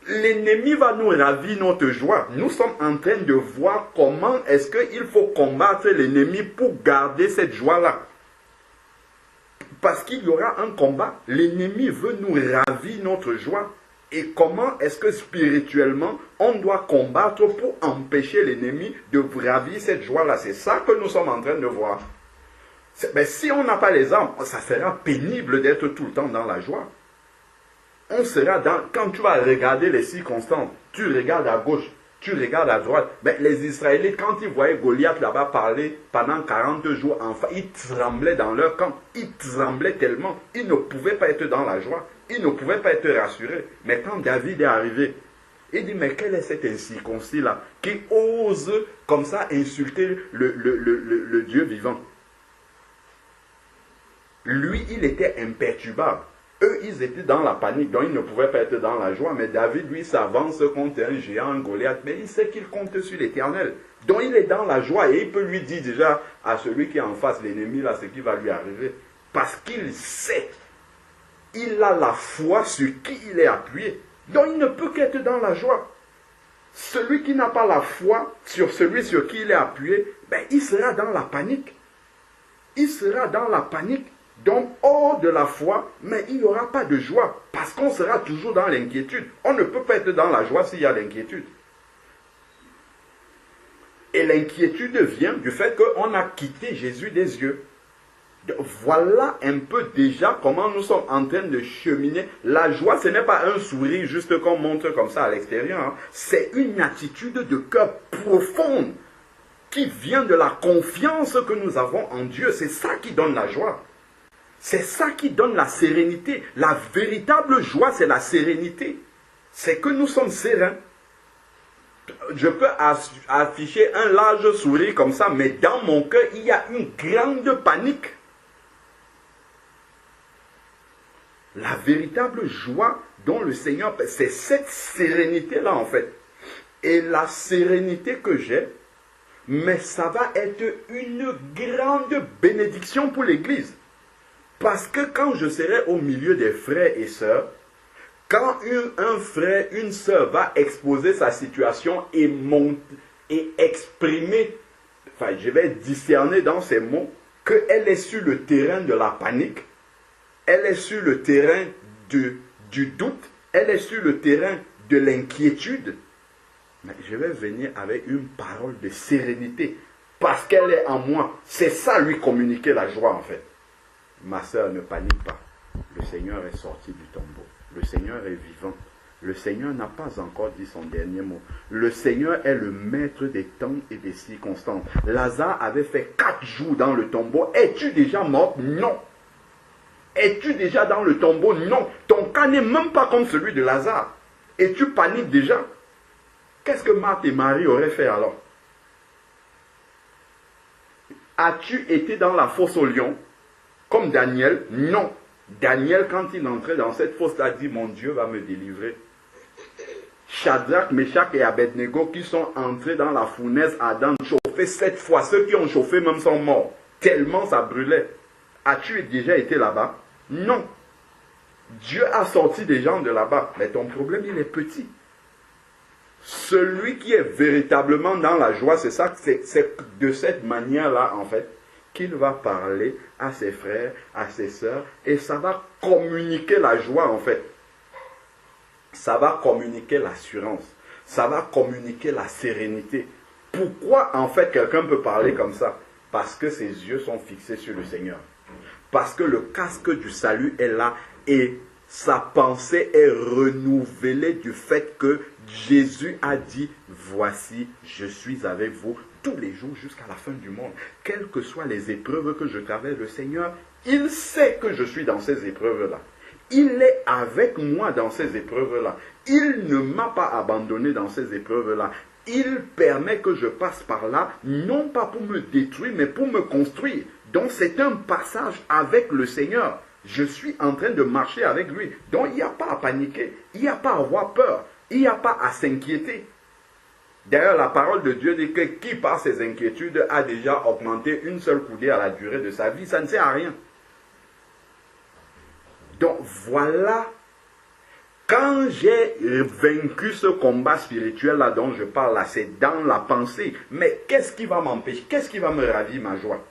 L'ennemi va nous ravir notre joie. Nous sommes en train de voir comment est-ce qu'il faut combattre l'ennemi pour garder cette joie-là. Parce qu'il y aura un combat. L'ennemi veut nous ravir notre joie. Et comment est-ce que spirituellement, on doit combattre pour empêcher l'ennemi de ravir cette joie-là? C'est ça que nous sommes en train de voir. Mais si on n'a pas les armes, ça sera pénible d'être tout le temps dans la joie. On sera dans, quand tu vas regarder les circonstances, tu regardes à gauche, tu regardes à droite. Mais les Israélites, quand ils voyaient Goliath là-bas parler pendant 40 jours, enfin, ils tremblaient dans leur camp. Ils tremblaient tellement, ils ne pouvaient pas être dans la joie. Ils ne pouvaient pas être rassurés. Mais quand David est arrivé, il dit, mais quel est cet incirconcis-là qui ose comme ça insulter le Dieu vivant? Lui, il était imperturbable. Eux, ils étaient dans la panique, donc ils ne pouvaient pas être dans la joie. Mais David, lui, s'avance contre un géant, un Goliath, mais il sait qu'il compte sur l'Éternel. Donc il est dans la joie et il peut lui dire déjà à celui qui est en face, l'ennemi, là, ce qui va lui arriver. Parce qu'il sait, il a la foi sur qui il est appuyé. Donc il ne peut qu'être dans la joie. Celui qui n'a pas la foi sur celui sur qui il est appuyé, ben, il sera dans la panique. Il sera dans la panique. Donc, hors de la foi, mais il n'y aura pas de joie, parce qu'on sera toujours dans l'inquiétude. On ne peut pas être dans la joie s'il y a l'inquiétude. Et l'inquiétude vient du fait qu'on a quitté Jésus des yeux. Donc, voilà un peu déjà comment nous sommes en train de cheminer. La joie, ce n'est pas un sourire juste qu'on montre comme ça à l'extérieur. Hein. C'est une attitude de cœur profonde qui vient de la confiance que nous avons en Dieu. C'est ça qui donne la joie. C'est ça qui donne la sérénité. La véritable joie, c'est la sérénité. C'est que nous sommes sereins. Je peux afficher un large sourire comme ça, mais dans mon cœur, il y a une grande panique. La véritable joie dont le Seigneur, c'est cette sérénité-là en fait. Et la sérénité que j'ai, mais ça va être une grande bénédiction pour l'Église. Parce que quand je serai au milieu des frères et sœurs, quand un frère, une sœur va exposer sa situation et exprimer, enfin je vais discerner dans ses mots, qu'elle est sur le terrain de la panique, elle est sur le terrain du doute, elle est sur le terrain de l'inquiétude, mais je vais venir avec une parole de sérénité, parce qu'elle est en moi. C'est ça lui communiquer la joie en fait. Ma sœur, ne panique pas. Le Seigneur est sorti du tombeau. Le Seigneur est vivant. Le Seigneur n'a pas encore dit son dernier mot. Le Seigneur est le maître des temps et des circonstances. Lazare avait fait 4 jours dans le tombeau. Es-tu déjà mort? Non. Es-tu déjà dans le tombeau? Non. Ton cas n'est même pas comme celui de Lazare. Et tu paniques déjà. Qu'est-ce que Marthe et Marie auraient fait alors? As-tu été dans la fosse au lion comme Daniel? Non. Daniel, quand il entrait dans cette fosse, a dit, mon Dieu va me délivrer. Shadrach, Meshach et Abednego qui sont entrés dans la fournaise ardente, chauffés 7 fois. Ceux qui ont chauffé même sont morts. Tellement ça brûlait. As-tu déjà été là-bas? Non. Dieu a sorti des gens de là-bas. Mais ton problème, il est petit. Celui qui est véritablement dans la joie, c'est ça, c'est de cette manière-là, en fait, qu'il va parler à ses frères, à ses sœurs, et ça va communiquer la joie, en fait. Ça va communiquer l'assurance. Ça va communiquer la sérénité. Pourquoi, en fait, quelqu'un peut parler comme ça? Parce que ses yeux sont fixés sur le Seigneur. Parce que le casque du salut est là, et sa pensée est renouvelée du fait que Jésus a dit, voici, je suis avec vous tous les jours jusqu'à la fin du monde. Quelles que soient les épreuves que je traverse, le Seigneur, il sait que je suis dans ces épreuves-là. Il est avec moi dans ces épreuves-là. Il ne m'a pas abandonné dans ces épreuves-là. Il permet que je passe par là, non pas pour me détruire, mais pour me construire. Donc c'est un passage avec le Seigneur. Je suis en train de marcher avec lui. Donc il n'y a pas à paniquer, il n'y a pas à avoir peur, il n'y a pas à s'inquiéter. D'ailleurs, la parole de Dieu dit que qui par ses inquiétudes a déjà augmenté une seule coudée à la durée de sa vie, ça ne sert à rien. Donc voilà, quand j'ai vaincu ce combat spirituel-là dont je parle là, c'est dans la pensée. Mais qu'est-ce qui va m'empêcher? Qu'est-ce qui va me ravir ma joie?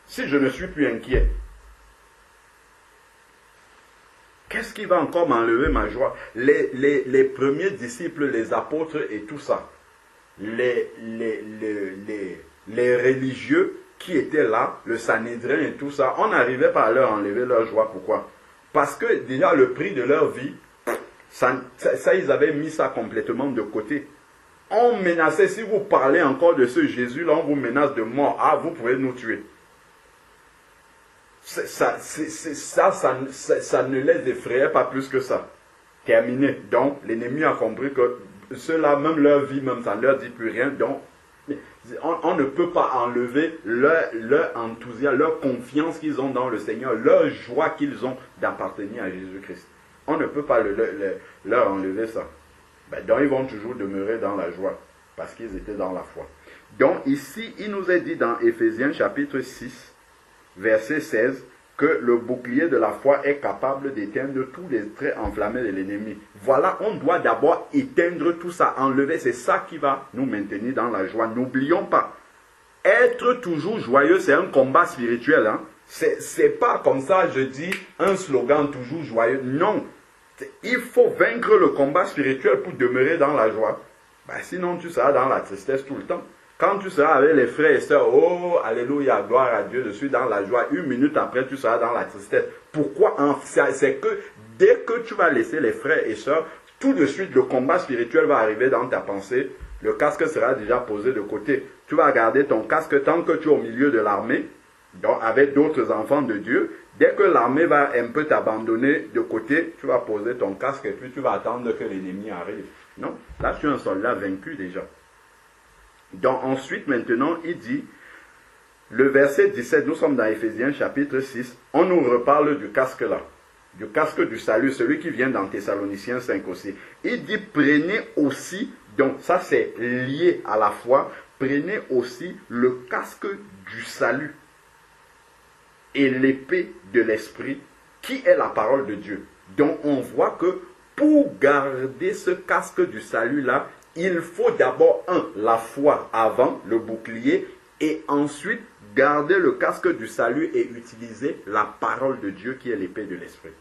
Si je ne suis plus inquiet, qu'est-ce qui va encore m'enlever ma joie? Les premiers disciples, les apôtres et tout ça, les religieux qui étaient là, le Sanhédrin et tout ça, on n'arrivait pas à leur enlever leur joie. Pourquoi? Parce que déjà le prix de leur vie, ça, ils avaient mis ça complètement de côté. On menaçait, si vous parlez encore de ce Jésus-là, on vous menace de mort. Ah, vous pouvez nous tuer. Ça ne les effrayait pas plus que ça. Terminé. Donc, l'ennemi a compris que ceux-là, même leur vie, même ça ne leur dit plus rien. Donc, on ne peut pas enlever leur enthousiasme, leur confiance qu'ils ont dans le Seigneur, leur joie qu'ils ont d'appartenir à Jésus-Christ. On ne peut pas leur enlever ça. Donc, ils vont toujours demeurer dans la joie parce qu'ils étaient dans la foi. Donc, ici, il nous est dit dans Éphésiens chapitre 6, verset 16, que le bouclier de la foi est capable d'éteindre tous les traits enflammés de l'ennemi. Voilà, on doit d'abord éteindre tout ça, enlever. C'est ça qui va nous maintenir dans la joie. N'oublions pas, être toujours joyeux, c'est un combat spirituel. Hein? C'est pas comme ça, je dis, un slogan toujours joyeux. Non, il faut vaincre le combat spirituel pour demeurer dans la joie. Sinon, tu seras dans la tristesse tout le temps. Quand tu seras avec les frères et sœurs, oh, alléluia, gloire à Dieu, je suis dans la joie. Une minute après, tu seras dans la tristesse. Pourquoi? C'est que dès que tu vas laisser les frères et sœurs, tout de suite, le combat spirituel va arriver dans ta pensée. Le casque sera déjà posé de côté. Tu vas garder ton casque tant que tu es au milieu de l'armée, donc avec d'autres enfants de Dieu. Dès que l'armée va un peu t'abandonner de côté, tu vas poser ton casque et puis tu vas attendre que l'ennemi arrive. Non, là, tu es un soldat vaincu déjà. Donc ensuite, maintenant, il dit, le verset 17, nous sommes dans Éphésiens chapitre 6, on nous reparle du casque là, du casque du salut, celui qui vient dans Thessaloniciens 5 aussi. Il dit, prenez aussi, donc ça c'est lié à la foi, prenez aussi le casque du salut et l'épée de l'esprit, qui est la parole de Dieu. Donc on voit que pour garder ce casque du salut là, il faut d'abord, la foi avant, le bouclier, et ensuite garder le casque du salut et utiliser la parole de Dieu qui est l'épée de l'esprit.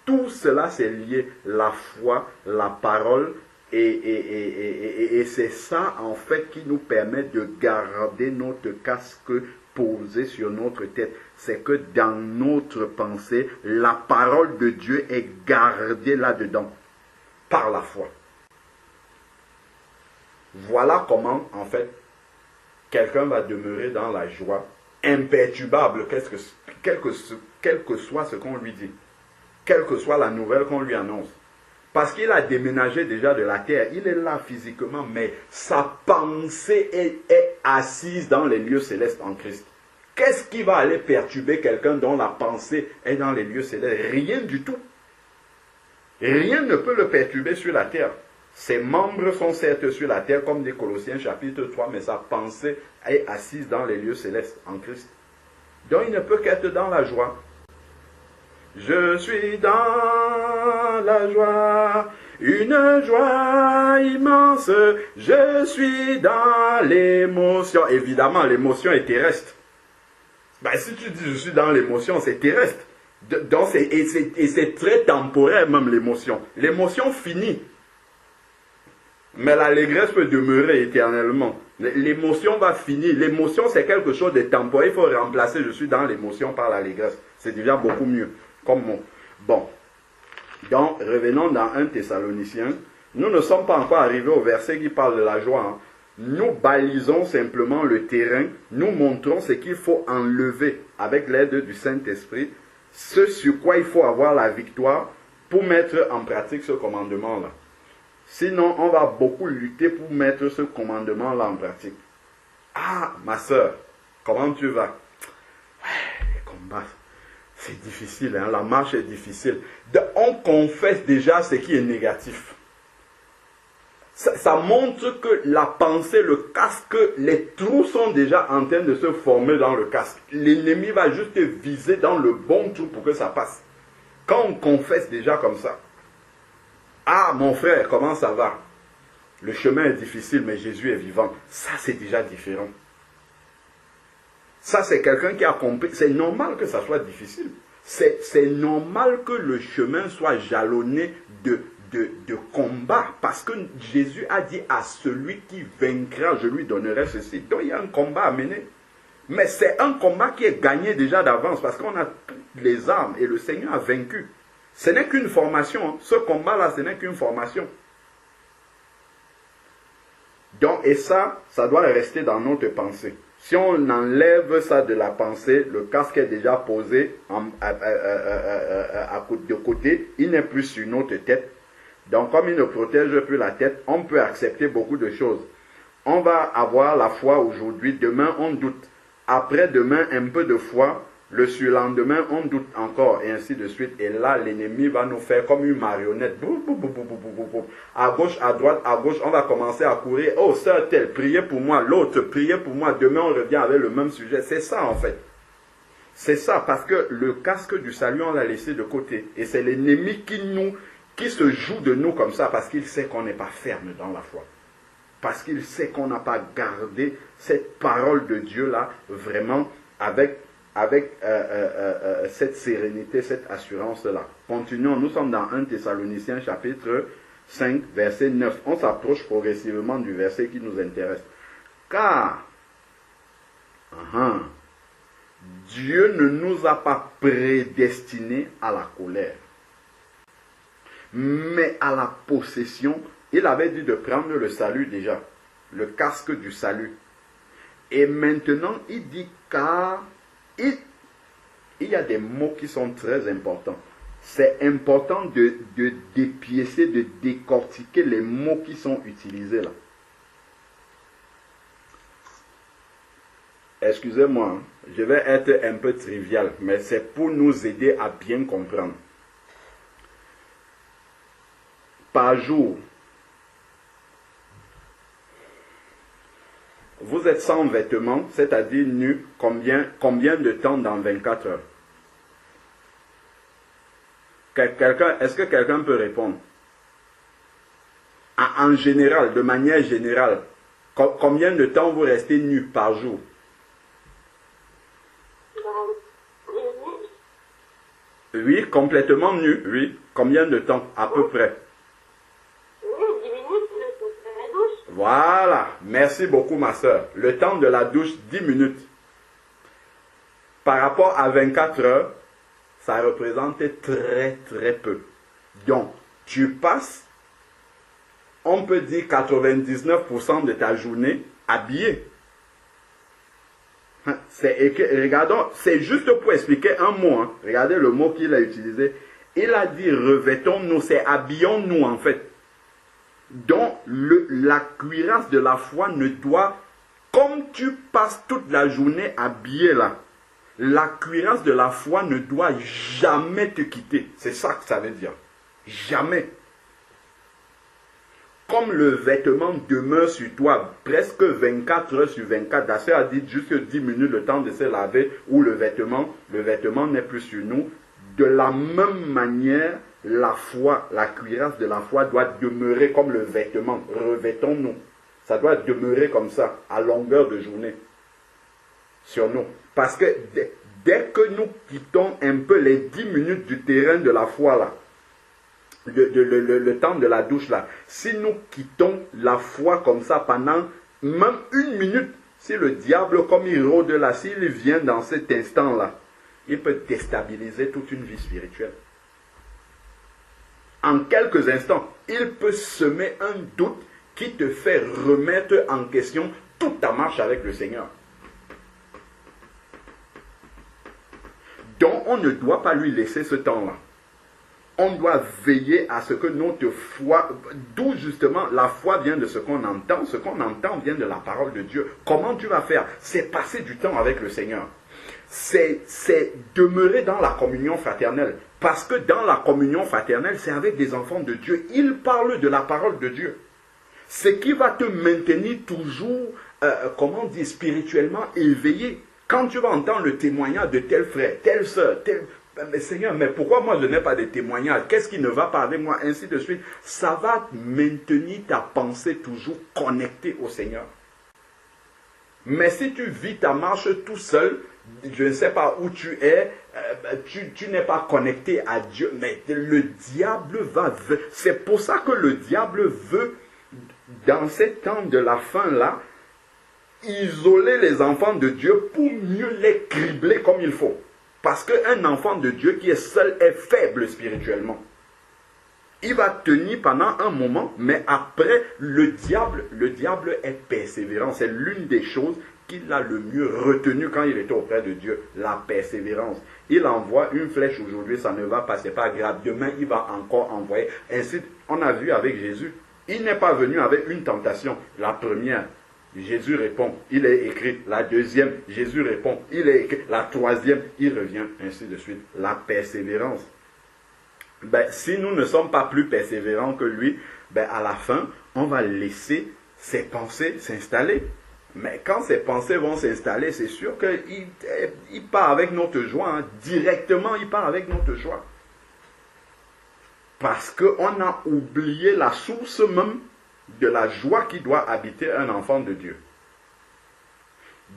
Tout cela, c'est lié, la foi, la parole, et c'est ça, en fait, qui nous permet de garder notre casque posé sur notre tête. C'est que dans notre pensée, la parole de Dieu est gardée là-dedans, par la foi. Voilà comment, en fait, quelqu'un va demeurer dans la joie, imperturbable, quel que soit ce qu'on lui dit, quelle que soit la nouvelle qu'on lui annonce. Parce qu'il a déménagé déjà de la terre, il est là physiquement, mais sa pensée est assise dans les lieux célestes en Christ. Qu'est-ce qui va aller perturber quelqu'un dont la pensée est dans les lieux célestes? Rien du tout. Rien ne peut le perturber sur la terre. Ses membres sont certes sur la terre, comme dit Colossiens chapitre 3, mais sa pensée est assise dans les lieux célestes en Christ. Donc il ne peut qu'être dans la joie. Je suis dans la joie, une joie immense, je suis dans l'émotion. Évidemment, l'émotion est terrestre. Si tu dis je suis dans l'émotion, c'est terrestre. Donc, c'est très temporaire même l'émotion. L'émotion finit. Mais l'allégresse peut demeurer éternellement. L'émotion va finir. L'émotion, c'est quelque chose de temporaire. Il faut remplacer je suis dans l'émotion par l'allégresse. C'est déjà beaucoup mieux. Comme bon. Donc, revenons dans 1 Thessaloniciens. Nous ne sommes pas encore arrivés au verset qui parle de la joie. Hein. Nous balisons simplement le terrain. Nous montrons ce qu'il faut enlever avec l'aide du Saint-Esprit. Ce sur quoi il faut avoir la victoire pour mettre en pratique ce commandement-là. Sinon, on va beaucoup lutter pour mettre ce commandement-là en pratique. Ah, ma soeur, comment tu vas? Les combats, c'est difficile, hein? La marche est difficile. On confesse déjà ce qui est négatif. Ça montre que la pensée, le casque, les trous sont déjà en train de se former dans le casque. L'ennemi va juste viser dans le bon trou pour que ça passe. Quand on confesse déjà comme ça, ah mon frère, comment ça va? Le chemin est difficile, mais Jésus est vivant. Ça, c'est déjà différent. Ça, c'est quelqu'un qui a compris. C'est normal que ça soit difficile. C'est normal que le chemin soit jalonné de combat. Parce que Jésus a dit à celui qui vaincra, je lui donnerai ceci. Donc, il y a un combat à mener. Mais c'est un combat qui est gagné déjà d'avance. Parce qu'on a toutes les armes et le Seigneur a vaincu. Ce n'est qu'une formation. Ce combat-là, ce n'est qu'une formation. Donc, et ça doit rester dans notre pensée. Si on enlève ça de la pensée, le casque est déjà posé de côté, il n'est plus sur notre tête. Donc, comme il ne protège plus la tête, on peut accepter beaucoup de choses. On va avoir la foi aujourd'hui, demain on doute. Après-demain, un peu de foi. Le surlendemain, on doute encore, et ainsi de suite. Et là, l'ennemi va nous faire comme une marionnette. À gauche, à droite, à gauche, on va commencer à courir. Oh, sœur telle, priez pour moi. L'autre, priez pour moi. Demain, on revient avec le même sujet. C'est ça, en fait. C'est ça, parce que le casque du salut, on l'a laissé de côté. Et c'est l'ennemi qui se joue de nous comme ça, parce qu'il sait qu'on n'est pas ferme dans la foi. Parce qu'il sait qu'on n'a pas gardé cette parole de Dieu-là, vraiment, avec cette sérénité, cette assurance-là. Continuons, nous sommes dans 1 Thessaloniciens chapitre 5, verset 9. On s'approche progressivement du verset qui nous intéresse. Car Dieu ne nous a pas prédestinés à la colère, mais à la possession. Il avait dit de prendre le salut déjà, le casque du salut. Et maintenant, il dit car il y a des mots qui sont très importants. C'est important de dépiécer, de décortiquer les mots qui sont utilisés là. Excusez-moi, je vais être un peu trivial, mais c'est pour nous aider à bien comprendre. Par jour, vous êtes sans vêtements, c'est-à-dire nu, combien de temps dans 24 heures? Est-ce que quelqu'un peut répondre? En général, de manière générale, combien de temps vous restez nu par jour? Oui, complètement nu, oui. Combien de temps, à peu près? Voilà, merci beaucoup ma soeur. Le temps de la douche, 10 minutes. Par rapport à 24 heures, ça représente très très peu. Donc, tu passes, on peut dire 99% de ta journée habillé. Regardons, c'est juste pour expliquer un mot. Hein. Regardez le mot qu'il a utilisé. Il a dit revêtons-nous, c'est habillons-nous en fait. Donc, la cuirasse de la foi ne doit, comme tu passes toute la journée habillé là, la cuirasse de la foi ne doit jamais te quitter. C'est ça que ça veut dire. Jamais. Comme le vêtement demeure sur toi presque 24 heures sur 24, la sœur a dit juste 10 minutes le temps de se laver, ou le vêtement n'est plus sur nous. De la même manière, la foi, la cuirasse de la foi doit demeurer comme le vêtement. Revêtons-nous. Ça doit demeurer comme ça, à longueur de journée, sur nous. Parce que dès que nous quittons un peu les 10 minutes du terrain de la foi là, le temps de la douche là, si nous quittons la foi comme ça pendant même 1 minute, si le diable comme il rôde là, s'il vient dans cet instant là, il peut déstabiliser toute une vie spirituelle. en quelques instants, il peut semer un doute qui te fait remettre en question toute ta marche avec le Seigneur. Donc, on ne doit pas lui laisser ce temps-là. On doit veiller à ce que notre foi, d'où justement la foi vient de ce qu'on entend. Ce qu'on entend vient de la parole de Dieu. Comment tu vas faire? C'est passer du temps avec le Seigneur. C'est demeurer dans la communion fraternelle. Parce que dans la communion fraternelle, c'est avec des enfants de Dieu. Ils parlent de la parole de Dieu. Ce qui va te maintenir toujours, spirituellement éveillé. Quand tu vas entendre le témoignage de tel frère, telle soeur, tel... Mais Seigneur, mais pourquoi moi je n'ai pas de témoignage? Qu'est-ce qui ne va pas avec moi? Ainsi de suite. Ça va maintenir ta pensée toujours connectée au Seigneur. Mais si tu vis ta marche tout seul, je ne sais pas où tu es, tu n'es pas connecté à Dieu, mais le diable va... C'est pour ça que le diable veut, dans ces temps de la fin-là, isoler les enfants de Dieu pour mieux les cribler comme il faut. Parce qu'un enfant de Dieu qui est seul est faible spirituellement. Il va tenir pendant un moment, mais après, le diable est persévérant. C'est l'une des choses qu'il a le mieux retenu quand il était auprès de Dieu, la persévérance. Il envoie une flèche aujourd'hui, ça ne va pas, c'est pas grave. Demain, il va encore envoyer. Ainsi, on a vu avec Jésus. Il n'est pas venu avec une tentation. La première, Jésus répond, il est écrit. La deuxième, Jésus répond, il est écrit. La troisième, il revient, ainsi de suite. La persévérance. Si nous ne sommes pas plus persévérants que lui, à la fin, on va laisser ses pensées s'installer. Mais quand ces pensées vont s'installer, c'est sûr qu'il part avec notre joie. Hein. Directement, il part avec notre joie. Parce qu'on a oublié la source même de la joie qui doit habiter un enfant de Dieu.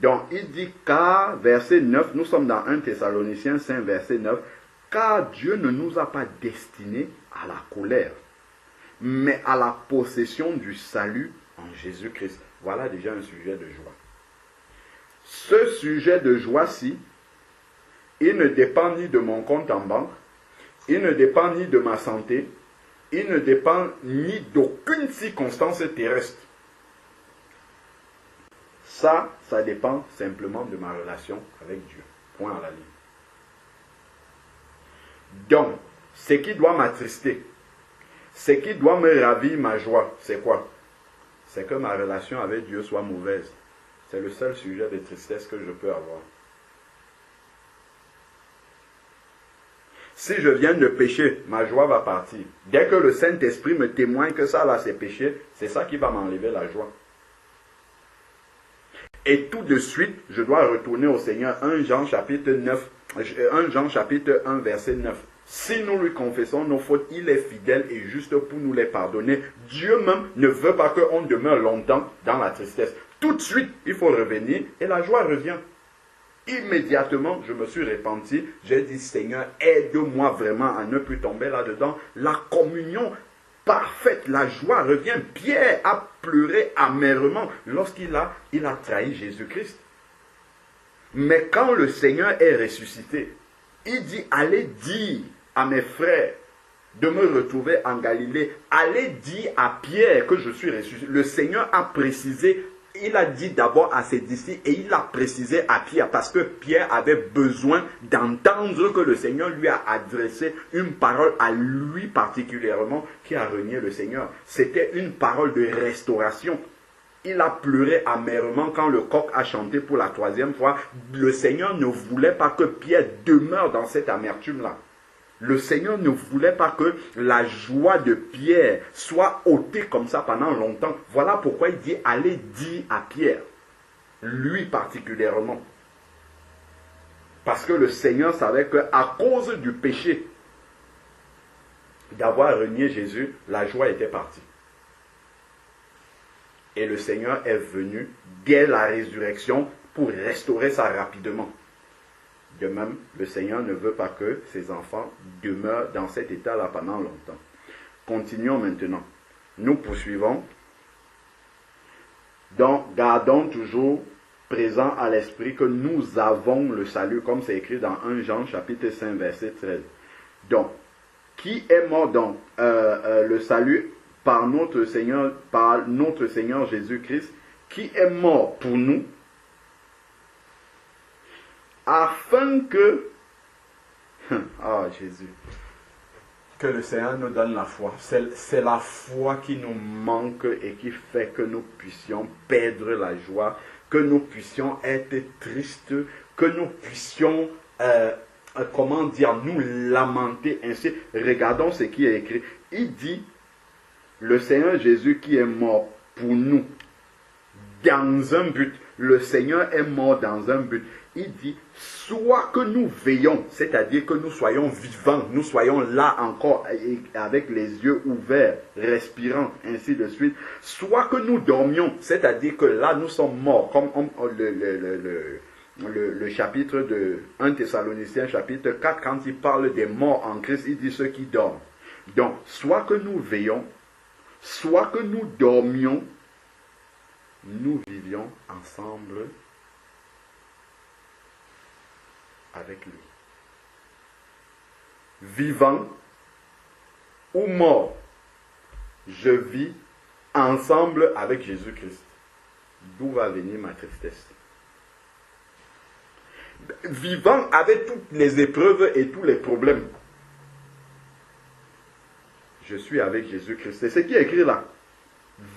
Donc, il dit car, verset 9, nous sommes dans 1 Thessaloniciens 5, verset 9, car Dieu ne nous a pas destinés à la colère, mais à la possession du salut en Jésus-Christ. Voilà déjà un sujet de joie. Ce sujet de joie-ci, il ne dépend ni de mon compte en banque, il ne dépend ni de ma santé, il ne dépend ni d'aucune circonstance terrestre. Ça dépend simplement de ma relation avec Dieu. Point à la ligne. Donc, ce qui doit m'attrister, ce qui doit me ravir ma joie, c'est quoi? C'est que ma relation avec Dieu soit mauvaise. C'est le seul sujet de tristesse que je peux avoir. Si je viens de pécher, ma joie va partir. Dès que le Saint-Esprit me témoigne que ça là c'est péché, c'est ça qui va m'enlever la joie. Et tout de suite, je dois retourner au Seigneur. 1 Jean chapitre 1 verset 9. Si nous lui confessons nos fautes, il est fidèle et juste pour nous les pardonner. Dieu même ne veut pas qu'on demeure longtemps dans la tristesse. Tout de suite, il faut revenir et la joie revient. Immédiatement, je me suis repenti. J'ai dit, Seigneur, aide-moi vraiment à ne plus tomber là-dedans. La communion parfaite, la joie revient. Pierre a pleuré amèrement lorsqu'il a trahi Jésus-Christ. Mais quand le Seigneur est ressuscité, il dit, allez dire à mes frères de me retrouver en Galilée. Allez dire à Pierre que je suis ressuscité. Le Seigneur a précisé, il a dit d'abord à ses disciples et il a précisé à Pierre parce que Pierre avait besoin d'entendre que le Seigneur lui a adressé une parole à lui particulièrement qui a renié le Seigneur. C'était une parole de restauration. Il a pleuré amèrement quand le coq a chanté pour la troisième fois. Le Seigneur ne voulait pas que Pierre demeure dans cette amertume-là. Le Seigneur ne voulait pas que la joie de Pierre soit ôtée comme ça pendant longtemps. Voilà pourquoi il dit, allez dire à Pierre, lui particulièrement. Parce que le Seigneur savait qu'à cause du péché d'avoir renié Jésus, la joie était partie. Et le Seigneur est venu dès la résurrection pour restaurer ça rapidement. De même, le Seigneur ne veut pas que ses enfants demeurent dans cet état-là pendant longtemps. Continuons maintenant. Nous poursuivons. Donc, gardons toujours présent à l'esprit que nous avons le salut, comme c'est écrit dans 1 Jean chapitre 5, verset 13. Donc, qui est mort dans le salut par notre Seigneur Jésus-Christ, qui est mort pour nous, afin que, Jésus, que le Seigneur nous donne la foi. C'est la foi qui nous manque et qui fait que nous puissions perdre la joie, que nous puissions être tristes, que nous puissions, nous lamenter ainsi. Regardons ce qui est écrit. Il dit, le Seigneur Jésus qui est mort pour nous, dans un but. Le Seigneur est mort dans un but. Il dit, soit que nous veillons, c'est-à-dire que nous soyons vivants, nous soyons là encore avec les yeux ouverts, respirant, ainsi de suite, soit que nous dormions, c'est-à-dire que là nous sommes morts, comme le chapitre de 1 Thessaloniciens, chapitre 4, quand il parle des morts en Christ, il dit ceux qui dorment. Donc, soit que nous veillons, soit que nous dormions, nous vivions ensemble avec lui. Vivant ou mort, je vis ensemble avec Jésus-Christ. D'où va venir ma tristesse? Vivant avec toutes les épreuves et tous les problèmes, je suis avec Jésus-Christ. C'est ce qui est écrit là.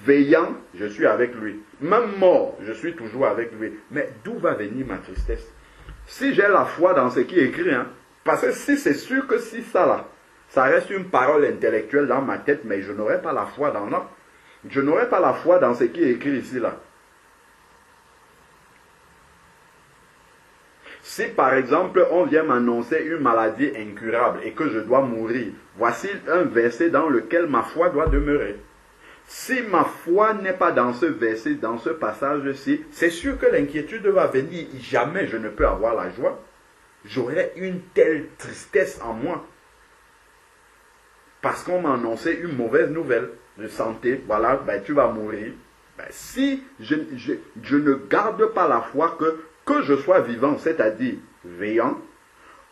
Veillant, je suis avec lui. Même mort, je suis toujours avec lui. Mais d'où va venir ma tristesse? Si j'ai la foi dans ce qui est écrit, parce que si c'est sûr que si ça là, ça reste une parole intellectuelle dans ma tête, mais je n'aurai pas la foi dans l'homme. Je n'aurai pas la foi dans ce qui est écrit ici là. Si par exemple on vient m'annoncer une maladie incurable et que je dois mourir, voici un verset dans lequel ma foi doit demeurer. Si ma foi n'est pas dans ce verset, dans ce passage-ci, c'est sûr que l'inquiétude va venir. Jamais je ne peux avoir la joie. J'aurai une telle tristesse en moi. Parce qu'on m'a annoncé une mauvaise nouvelle de santé. Voilà, tu vas mourir. Si je ne garde pas la foi que je sois vivant, c'est-à-dire veillant,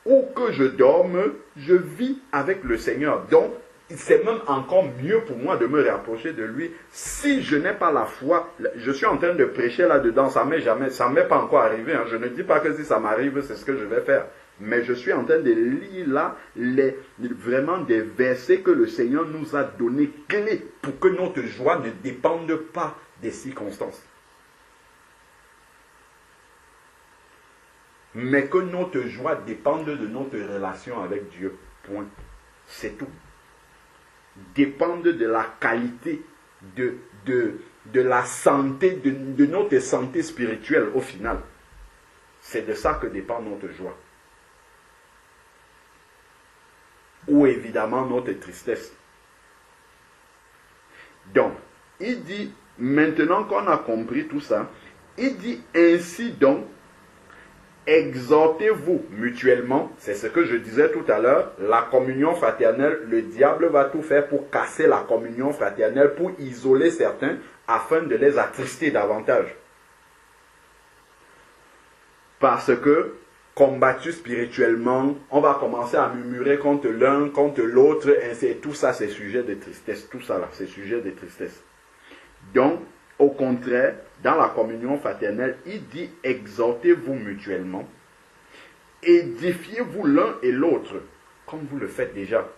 ou que je dorme, je vis avec le Seigneur. Donc, c'est même encore mieux pour moi de me rapprocher de lui. Si je n'ai pas la foi, je suis en train de prêcher là-dedans, ça m'est pas encore arrivé. Je ne dis pas que si ça m'arrive, c'est ce que je vais faire. Mais je suis en train de lire là vraiment des versets que le Seigneur nous a donnés clés pour que notre joie ne dépende pas des circonstances. Mais que notre joie dépende de notre relation avec Dieu. Point. C'est tout. Dépendent de la qualité, de la santé, de notre santé spirituelle au final. C'est de ça que dépend notre joie. Ou évidemment notre tristesse. Donc, il dit, maintenant qu'on a compris tout ça, il dit ainsi donc, exhortez-vous mutuellement, c'est ce que je disais tout à l'heure, la communion fraternelle, le diable va tout faire pour casser la communion fraternelle, pour isoler certains, afin de les attrister davantage. Parce que, combattus spirituellement, on va commencer à murmurer contre l'un, contre l'autre, et tout ça c'est sujet de tristesse, tout ça là, c'est sujet de tristesse. Donc, au contraire, dans la communion fraternelle, il dit exhortez-vous mutuellement, édifiez-vous l'un et l'autre, comme vous le faites déjà.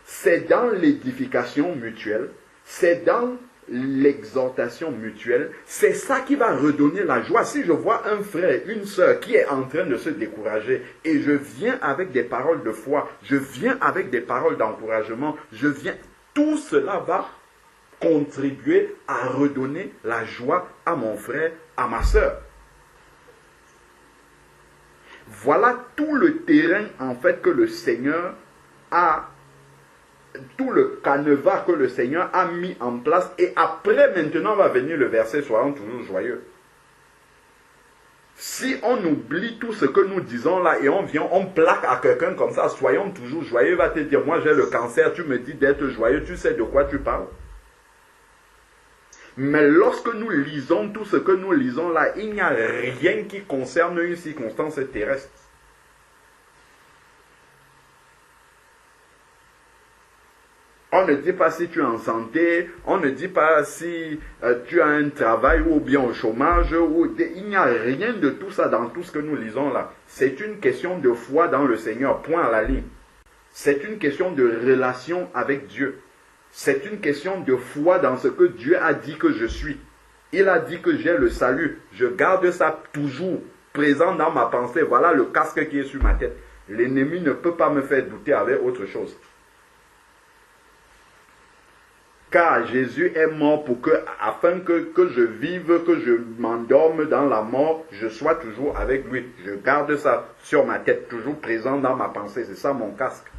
C'est dans l'édification mutuelle, c'est dans l'exhortation mutuelle, c'est ça qui va redonner la joie. Si je vois un frère, une sœur qui est en train de se décourager, et je viens avec des paroles de foi, je viens avec des paroles d'encouragement, tout cela va contribuer à redonner la joie à mon frère, à ma sœur. Voilà tout le terrain en fait que le Seigneur a, tout le canevas que le Seigneur a mis en place. Et après maintenant va venir le verset soyons toujours joyeux. Si on oublie tout ce que nous disons là et on vient, on plaque à quelqu'un comme ça, soyons toujours joyeux, il va te dire moi j'ai le cancer, tu me dis d'être joyeux, tu sais de quoi tu parles. Mais lorsque nous lisons tout ce que nous lisons là, il n'y a rien qui concerne une circonstance terrestre. On ne dit pas si tu es en santé, on ne dit pas si tu as un travail ou bien au chômage. Il n'y a rien de tout ça dans tout ce que nous lisons là. C'est une question de foi dans le Seigneur, point à la ligne. C'est une question de relation avec Dieu. C'est une question de foi dans ce que Dieu a dit que je suis. Il a dit que j'ai le salut. Je garde ça toujours présent dans ma pensée. Voilà le casque qui est sur ma tête. L'ennemi ne peut pas me faire douter avec autre chose. Car Jésus est mort pour que, afin que je vive, que je m'endorme dans la mort, je sois toujours avec lui. Je garde ça sur ma tête, toujours présent dans ma pensée. C'est ça mon casque.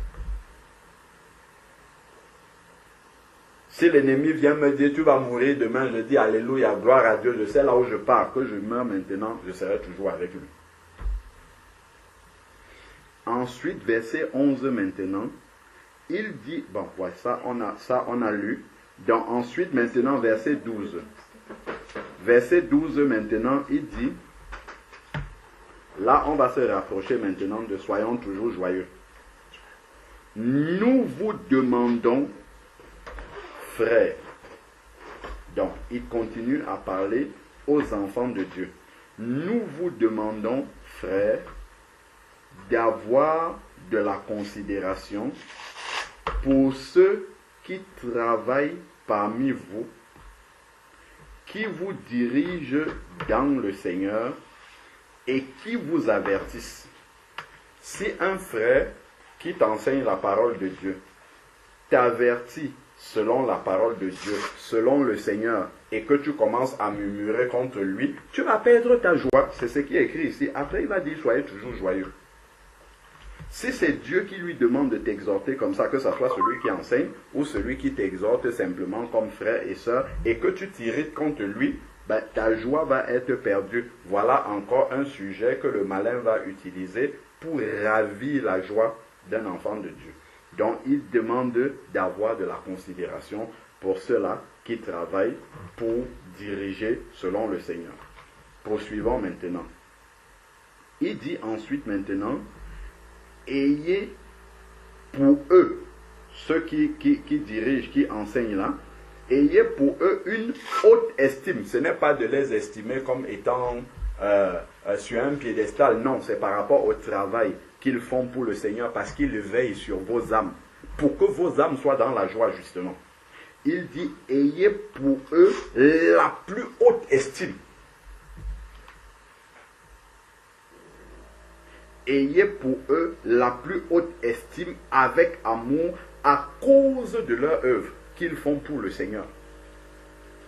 Si l'ennemi vient me dire, tu vas mourir demain, je dis, alléluia, gloire à Dieu, je sais là où je pars, que je meurs maintenant, je serai toujours avec lui. Ensuite, verset 11 maintenant, il dit, bon, ouais, ça on a lu. Donc ensuite, maintenant, verset 12. Verset 12 maintenant, il dit, là on va se rapprocher maintenant de soyons toujours joyeux. Nous vous demandons, frères. Donc, il continue à parler aux enfants de Dieu. Nous vous demandons, frères, d'avoir de la considération pour ceux qui travaillent parmi vous, qui vous dirigent dans le Seigneur et qui vous avertissent. Si un frère qui t'enseigne la parole de Dieu t'avertit selon la parole de Dieu, selon le Seigneur, et que tu commences à murmurer contre lui, tu vas perdre ta joie. C'est ce qui est écrit ici. Après, il va dire, soyez toujours joyeux. Si c'est Dieu qui lui demande de t'exhorter comme ça, que ce soit celui qui enseigne ou celui qui t'exhorte simplement comme frère et sœur, et que tu t'irrites contre lui, ben, ta joie va être perdue. Voilà encore un sujet que le malin va utiliser pour ravir la joie d'un enfant de Dieu. Donc, il demande d'avoir de la considération pour ceux-là qui travaillent pour diriger selon le Seigneur. Poursuivons maintenant. Il dit ensuite maintenant, ayez pour eux, ceux qui dirigent, qui enseignent là, ayez pour eux une haute estime. Ce n'est pas de les estimer comme étant sur un piédestal. Non, c'est par rapport au travail qu'ils font pour le Seigneur, parce qu'ils veillent sur vos âmes, pour que vos âmes soient dans la joie justement. Il dit, ayez pour eux la plus haute estime. Ayez pour eux la plus haute estime avec amour à cause de leur œuvre qu'ils font pour le Seigneur.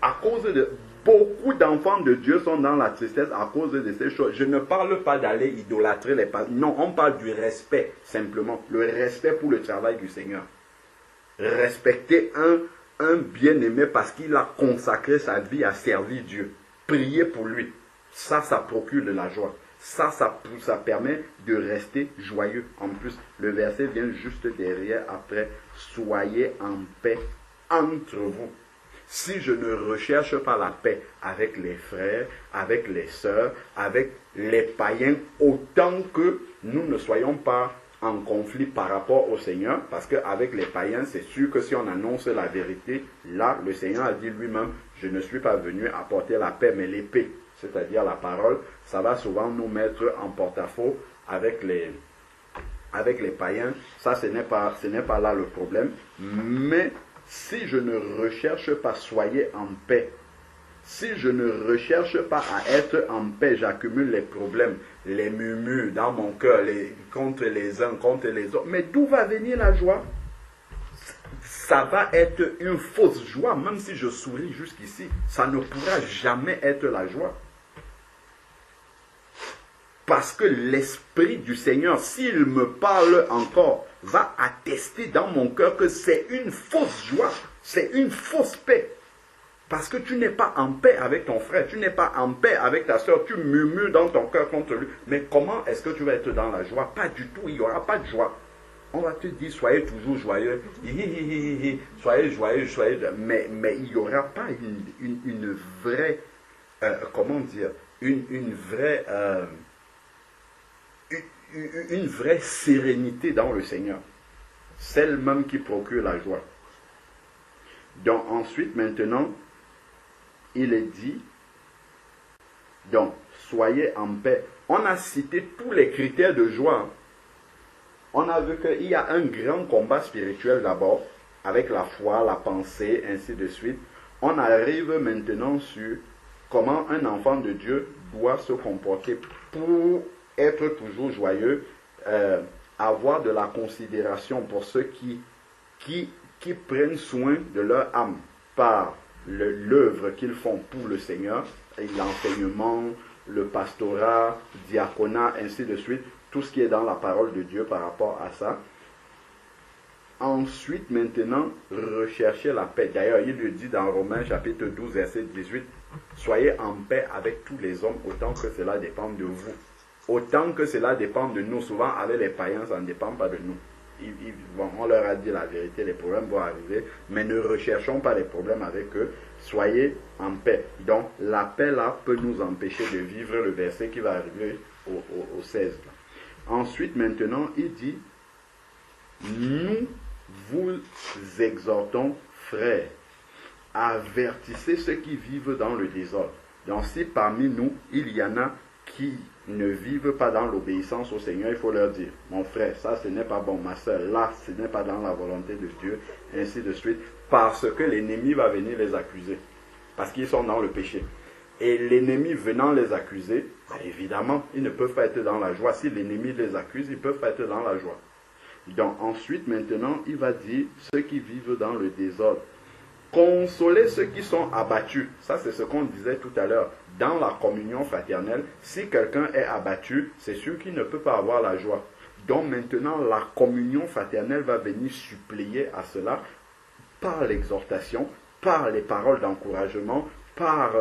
À cause de... Beaucoup d'enfants de Dieu sont dans la tristesse à cause de ces choses. Je ne parle pas d'aller idolâtrer les parents. Non, on parle du respect simplement. Le respect pour le travail du Seigneur. Respecter un bien-aimé parce qu'il a consacré sa vie à servir Dieu. Prier pour lui. Ça procure de la joie. Ça permet de rester joyeux. En plus, le verset vient juste derrière après. Soyez en paix entre vous. Si je ne recherche pas la paix avec les frères, avec les sœurs, avec les païens, autant que nous ne soyons pas en conflit par rapport au Seigneur, parce qu'avec les païens, c'est sûr que si on annonce la vérité, là, le Seigneur a dit lui-même, je ne suis pas venu apporter la paix, mais l'épée, c'est-à-dire la parole, ça va souvent nous mettre en porte-à-faux avec les païens. Ça, ce n'est pas là le problème, mais si je ne recherche pas, soyez en paix. Si je ne recherche pas à être en paix, j'accumule les problèmes, les murmures dans mon cœur, contre les uns, contre les autres. Mais d'où va venir la joie? Ça va être une fausse joie, même si je souris jusqu'ici, ça ne pourra jamais être la joie. Parce que l'Esprit du Seigneur, s'il me parle encore, va attester dans mon cœur que c'est une fausse joie, c'est une fausse paix. Parce que tu n'es pas en paix avec ton frère, tu n'es pas en paix avec ta soeur, tu murmures dans ton cœur contre lui. Mais comment est-ce que tu vas être dans la joie? Pas du tout, il n'y aura pas de joie. On va te dire, soyez toujours joyeux, soyez joyeux, mais il n'y aura pas une vraie, une vraie sérénité dans le Seigneur. Celle même qui procure la joie. Donc ensuite, maintenant, il est dit, donc, soyez en paix. On a cité tous les critères de joie. On a vu qu'il y a un grand combat spirituel d'abord, avec la foi, la pensée, ainsi de suite. On arrive maintenant sur comment un enfant de Dieu doit se comporter pour être toujours joyeux, avoir de la considération pour ceux qui prennent soin de leur âme par l'œuvre qu'ils font pour le Seigneur, l'enseignement, le pastorat, diaconat, ainsi de suite, tout ce qui est dans la parole de Dieu par rapport à ça. Ensuite, maintenant, recherchez la paix. D'ailleurs, il le dit dans Romains chapitre 12, verset 18, soyez en paix avec tous les hommes, autant que cela dépend de vous. Autant que cela dépend de nous. Souvent, avec les païens, ça ne dépend pas de nous. On leur a dit la vérité, les problèmes vont arriver, mais ne recherchons pas les problèmes avec eux. Soyez en paix. Donc, la paix là peut nous empêcher de vivre le verset qui va arriver au 16. Ensuite, maintenant, il dit, nous vous exhortons, frères, avertissez ceux qui vivent dans le désordre. Donc, si parmi nous, il y en a qui ne vivent pas dans l'obéissance au Seigneur, il faut leur dire, mon frère, ça ce n'est pas bon, ma soeur, là ce n'est pas dans la volonté de Dieu, ainsi de suite, parce que l'ennemi va venir les accuser, parce qu'ils sont dans le péché. Et l'ennemi venant les accuser, évidemment, ils ne peuvent pas être dans la joie. Si l'ennemi les accuse, ils ne peuvent pas être dans la joie. Donc ensuite, maintenant, il va dire, ceux qui vivent dans le désordre, consolez ceux qui sont abattus. Ça, c'est ce qu'on disait tout à l'heure. Dans la communion fraternelle, si quelqu'un est abattu, c'est sûr qu'il ne peut pas avoir la joie. Donc maintenant, la communion fraternelle va venir suppléer à cela par l'exhortation, par les paroles d'encouragement, par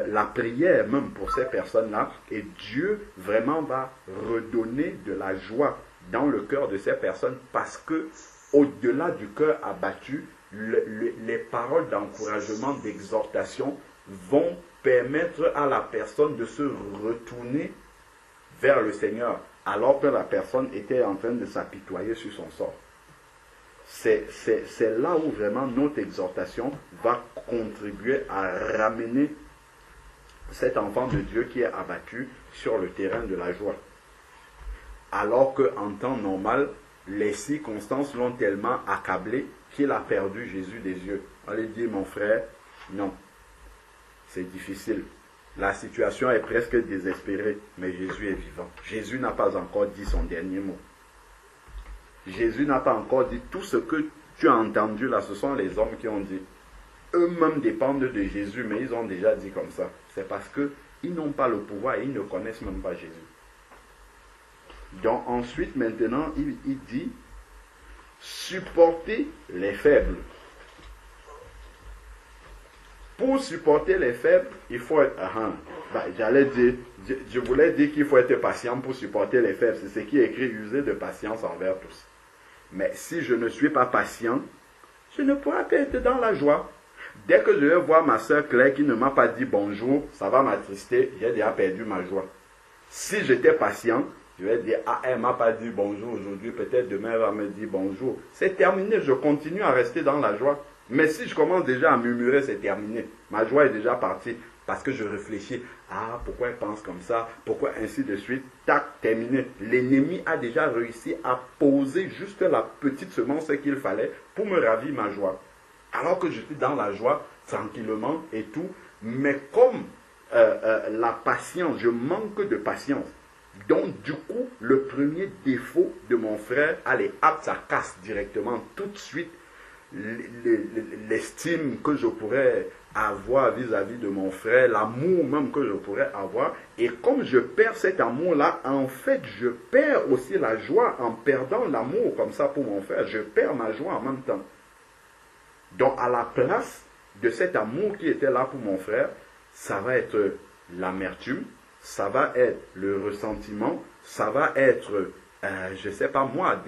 la prière même pour ces personnes-là. Et Dieu vraiment va redonner de la joie dans le cœur de ces personnes parce que au-delà du cœur abattu, les paroles d'encouragement, d'exhortation vont permettre à la personne de se retourner vers le Seigneur alors que la personne était en train de s'apitoyer sur son sort. C'est là où vraiment notre exhortation va contribuer à ramener cet enfant de Dieu qui est abattu sur le terrain de la joie. Alors qu'en temps normal, les circonstances l'ont tellement accablé qu'il a perdu Jésus des yeux. On lui dit, mon frère, non, c'est difficile. La situation est presque désespérée, mais Jésus est vivant. Jésus n'a pas encore dit son dernier mot. Jésus n'a pas encore dit tout ce que tu as entendu là, ce sont les hommes qui ont dit. Eux-mêmes dépendent de Jésus, mais ils ont déjà dit comme ça. C'est parce qu'ils n'ont pas le pouvoir et ils ne connaissent même pas Jésus. Donc ensuite, maintenant, il dit, supporter les faibles. Pour supporter les faibles, il faut être... je voulais dire qu'il faut être patient pour supporter les faibles. C'est ce qui est écrit, user de patience envers tous. Mais si je ne suis pas patient, je ne pourrai pas être dans la joie. Dès que je vais voir ma soeur Claire qui ne m'a pas dit bonjour, ça va m'attrister, j'ai déjà perdu ma joie. Si j'étais patient, je vais dire, ah, elle ne m'a pas dit bonjour aujourd'hui, peut-être demain elle va me dire bonjour. C'est terminé, je continue à rester dans la joie. Mais si je commence déjà à murmurer, c'est terminé. Ma joie est déjà partie. Parce que je réfléchis, ah, pourquoi elle pense comme ça, pourquoi ainsi de suite, tac, terminé. L'ennemi a déjà réussi à poser juste la petite semence qu'il fallait pour me ravir ma joie. Alors que je suis dans la joie, tranquillement et tout, mais comme la patience, je manque de patience. Donc, du coup, le premier défaut de mon frère, allez, hop, ça casse directement tout de suite l'estime que je pourrais avoir vis-à-vis de mon frère, l'amour même que je pourrais avoir. Et comme je perds cet amour-là, en fait, je perds aussi la joie en perdant l'amour comme ça pour mon frère. Je perds ma joie en même temps. Donc, à la place de cet amour qui était là pour mon frère, ça va être l'amertume, ça va être le ressentiment, ça va être, je ne sais pas moi,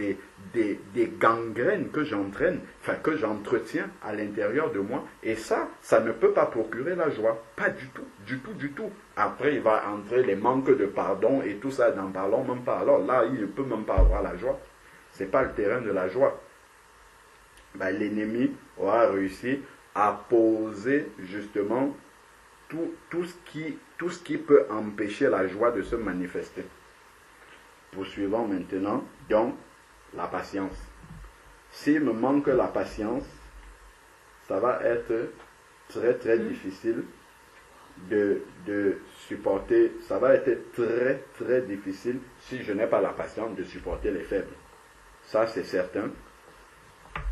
des gangrènes que j'entraîne, enfin que j'entretiens à l'intérieur de moi. Et ça ne peut pas procurer la joie. Pas du tout, du tout, du tout. Après, il va entrer les manques de pardon et tout ça, n'en parlons même pas. Alors là, il ne peut même pas avoir la joie. Ce n'est pas le terrain de la joie. Ben, l'ennemi aura réussi à poser justement tout ce qui peut empêcher la joie de se manifester. Poursuivons maintenant, donc, la patience. S'il me manque la patience, ça va être très très difficile de supporter, ça va être très très difficile si je n'ai pas la patience de supporter les faibles. Ça c'est certain.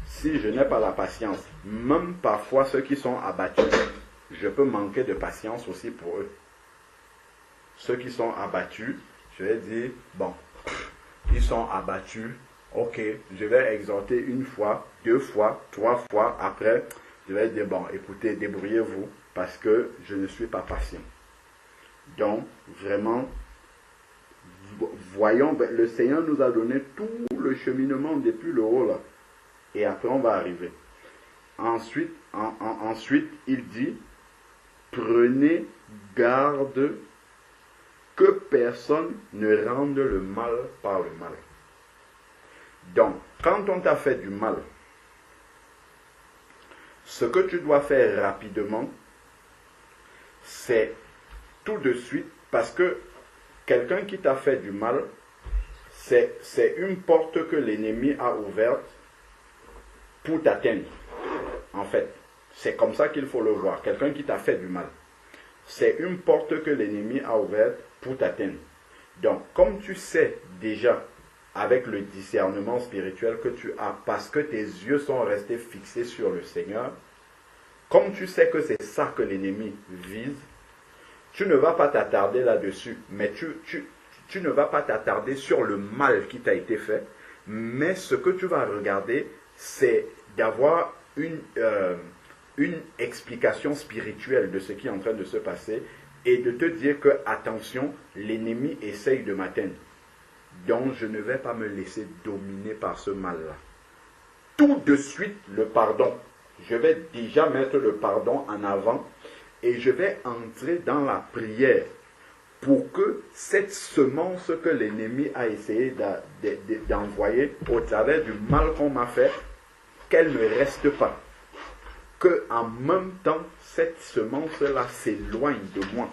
Si je n'ai pas la patience, même parfois ceux qui sont abattus, je peux manquer de patience aussi pour eux. Ceux qui sont abattus, je vais dire, bon, ils sont abattus, ok, je vais exhorter une fois, 2 fois, 3 fois, après, je vais dire, bon, écoutez, débrouillez-vous, parce que je ne suis pas patient. Donc, vraiment, voyons, le Seigneur nous a donné tout le cheminement depuis le haut là, et après on va arriver. Ensuite, il dit, prenez garde que personne ne rende le mal par le mal. Donc, quand on t'a fait du mal, ce que tu dois faire rapidement, c'est tout de suite, parce que quelqu'un qui t'a fait du mal, c'est une porte que l'ennemi a ouverte pour t'atteindre. En fait, c'est comme ça qu'il faut le voir. Quelqu'un qui t'a fait du mal, c'est une porte que l'ennemi a ouverte pour t'atteindre. Donc, comme tu sais déjà, avec le discernement spirituel que tu as, parce que tes yeux sont restés fixés sur le Seigneur, comme tu sais que c'est ça que l'ennemi vise, tu ne vas pas t'attarder là-dessus, mais tu ne vas pas t'attarder sur le mal qui t'a été fait, mais ce que tu vas regarder, c'est d'avoir une explication spirituelle de ce qui est en train de se passer et de te dire que, attention, l'ennemi essaye de m'atteindre. Donc, je ne vais pas me laisser dominer par ce mal-là. Tout de suite, le pardon. Je vais déjà mettre le pardon en avant et je vais entrer dans la prière pour que cette semence que l'ennemi a essayé d'envoyer au travers du mal qu'on m'a fait, qu'elle ne reste pas. Que en même temps, cette semence-là s'éloigne de moi.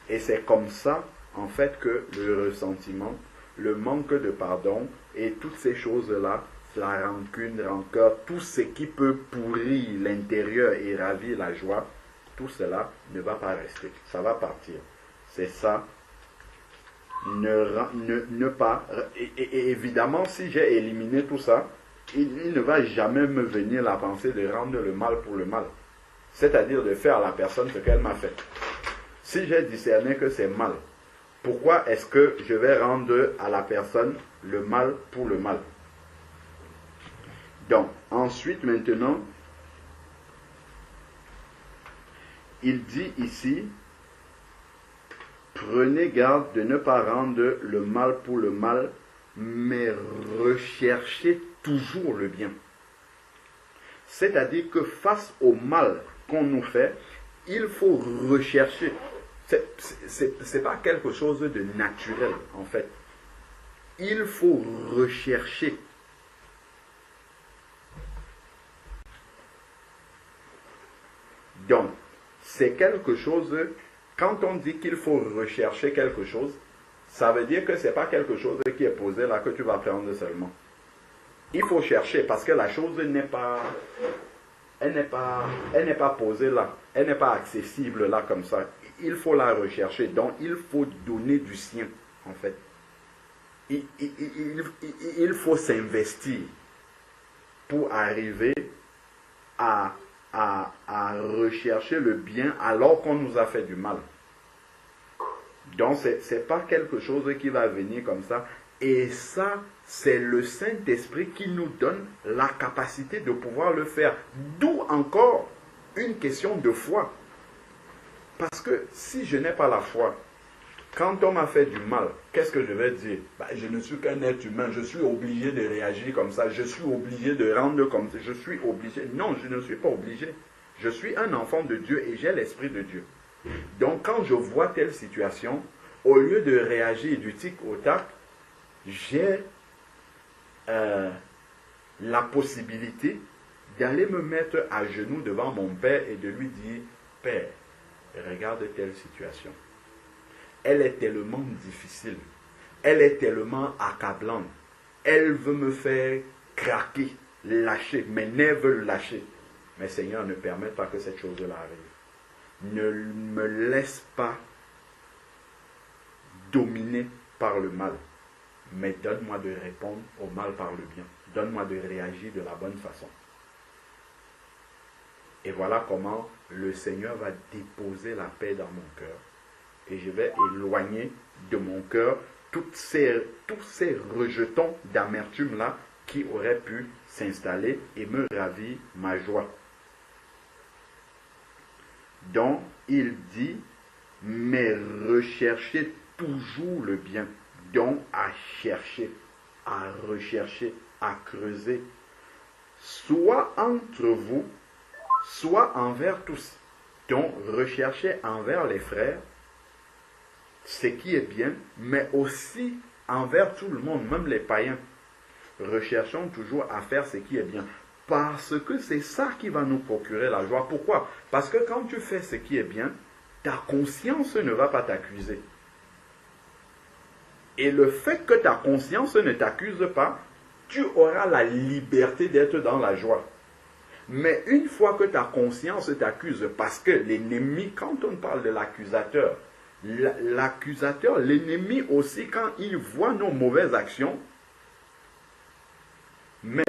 Et c'est comme ça, en fait, que le ressentiment, le manque de pardon et toutes ces choses-là, la rancune, rancœur, tout ce qui peut pourrir l'intérieur et ravir la joie, tout cela ne va pas rester. Ça va partir. C'est ça. Ne pas... Et évidemment, si j'ai éliminé tout ça, il ne va jamais me venir la pensée de rendre le mal pour le mal. C'est-à-dire de faire à la personne ce qu'elle m'a fait. Si j'ai discerné que c'est mal, pourquoi est-ce que je vais rendre à la personne le mal pour le mal? Donc, ensuite, maintenant, il dit ici, prenez garde de ne pas rendre le mal pour le mal, mais recherchez toujours le bien. C'est-à-dire que face au mal qu'on nous fait, il faut rechercher. C'est pas quelque chose de naturel, en fait. Il faut rechercher. Donc, c'est quelque chose, quand on dit qu'il faut rechercher quelque chose, ça veut dire que ce n'est pas quelque chose qui est posé là que tu vas prendre seulement. Il faut chercher parce que la chose n'est pas posée là, elle n'est pas accessible là comme ça. Il faut la rechercher, donc il faut donner du sien en fait. Il faut s'investir pour arriver à rechercher le bien alors qu'on nous a fait du mal. Donc ce n'est pas quelque chose qui va venir comme ça. Et ça, c'est le Saint-Esprit qui nous donne la capacité de pouvoir le faire. D'où encore une question de foi. Parce que si je n'ai pas la foi, quand on m'a fait du mal, qu'est-ce que je vais dire? Je ne suis qu'un être humain, je suis obligé de réagir comme ça, je suis obligé de rendre comme ça, je suis obligé. Non, je ne suis pas obligé. Je suis un enfant de Dieu et j'ai l'Esprit de Dieu. Donc quand je vois telle situation, au lieu de réagir du tic au tac, j'ai la possibilité d'aller me mettre à genoux devant mon père et de lui dire, Père, regarde telle situation. Elle est tellement difficile. Elle est tellement accablante. Elle veut me faire craquer, lâcher. Mes nerfs veulent lâcher. Mais Seigneur, ne permets pas que cette chose-là arrive. Ne me laisse pas dominer par le mal. Mais donne-moi de répondre au mal par le bien. Donne-moi de réagir de la bonne façon. Et voilà comment le Seigneur va déposer la paix dans mon cœur. Et je vais éloigner de mon cœur tous ces rejetons d'amertume-là qui auraient pu s'installer et me ravir ma joie. Donc, il dit, mais recherchez toujours le bien. Donc, à chercher, à rechercher, à creuser, soit entre vous, soit envers tous. Donc, recherchez envers les frères ce qui est bien, mais aussi envers tout le monde, même les païens. Recherchons toujours à faire ce qui est bien. Parce que c'est ça qui va nous procurer la joie. Pourquoi? Parce que quand tu fais ce qui est bien, ta conscience ne va pas t'accuser. Et le fait que ta conscience ne t'accuse pas, tu auras la liberté d'être dans la joie. Mais une fois que ta conscience t'accuse, parce que l'ennemi, quand on parle de l'accusateur, l'ennemi aussi, quand il voit nos mauvaises actions, mais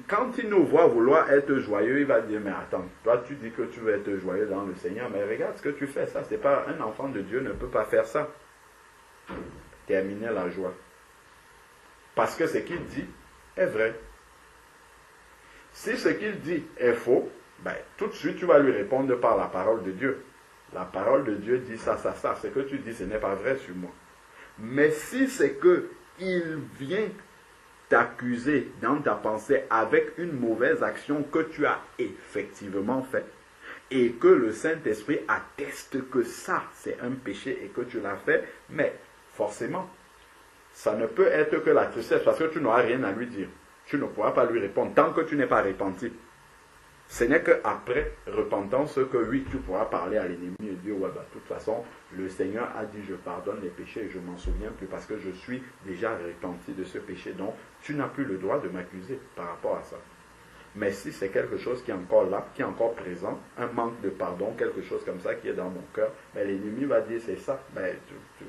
quand il nous voit vouloir être joyeux, il va dire, mais attends, toi tu dis que tu veux être joyeux dans le Seigneur, mais regarde ce que tu fais, ça c'est pas, un enfant de Dieu ne peut pas faire ça. Terminer la joie. Parce que ce qu'il dit est vrai. Si ce qu'il dit est faux, ben, tout de suite tu vas lui répondre par la parole de Dieu. La parole de Dieu dit ça, ça, ça. Ce que tu dis, ce n'est pas vrai sur moi. Mais si c'est que il vient t'accuser dans ta pensée avec une mauvaise action que tu as effectivement faite, et que le Saint-Esprit atteste que ça, c'est un péché et que tu l'as fait, mais forcément, ça ne peut être que la tristesse parce que tu n'auras rien à lui dire. Tu ne pourras pas lui répondre tant que tu n'es pas repenti. Ce n'est qu'après repentance que oui, tu pourras parler à l'ennemi et dire, ouais, bah, de toute façon, le Seigneur a dit, je pardonne les péchés et je m'en souviens plus parce que je suis déjà repenti de ce péché. Donc, tu n'as plus le droit de m'accuser par rapport à ça. Mais si c'est quelque chose qui est encore là, qui est encore présent, un manque de pardon, quelque chose comme ça qui est dans mon cœur, ben, l'ennemi va dire, c'est ça. Ben,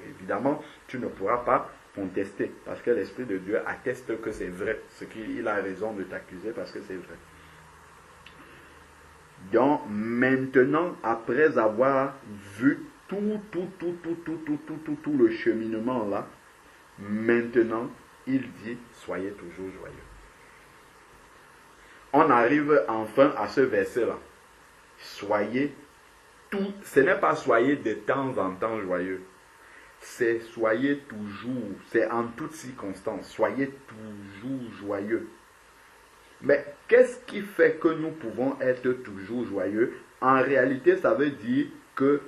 évidemment, tu ne pourras pas contester parce que l'Esprit de Dieu atteste que c'est vrai. Ce qu'il a raison de t'accuser parce que c'est vrai. Donc, maintenant, après avoir vu tout le cheminement là, maintenant, il dit, soyez toujours joyeux. On arrive enfin à ce verset-là. Soyez tout, ce n'est pas soyez de temps en temps joyeux. C'est soyez toujours, c'est en toutes circonstances, soyez toujours joyeux. Mais qu'est-ce qui fait que nous pouvons être toujours joyeux? En réalité, ça veut dire que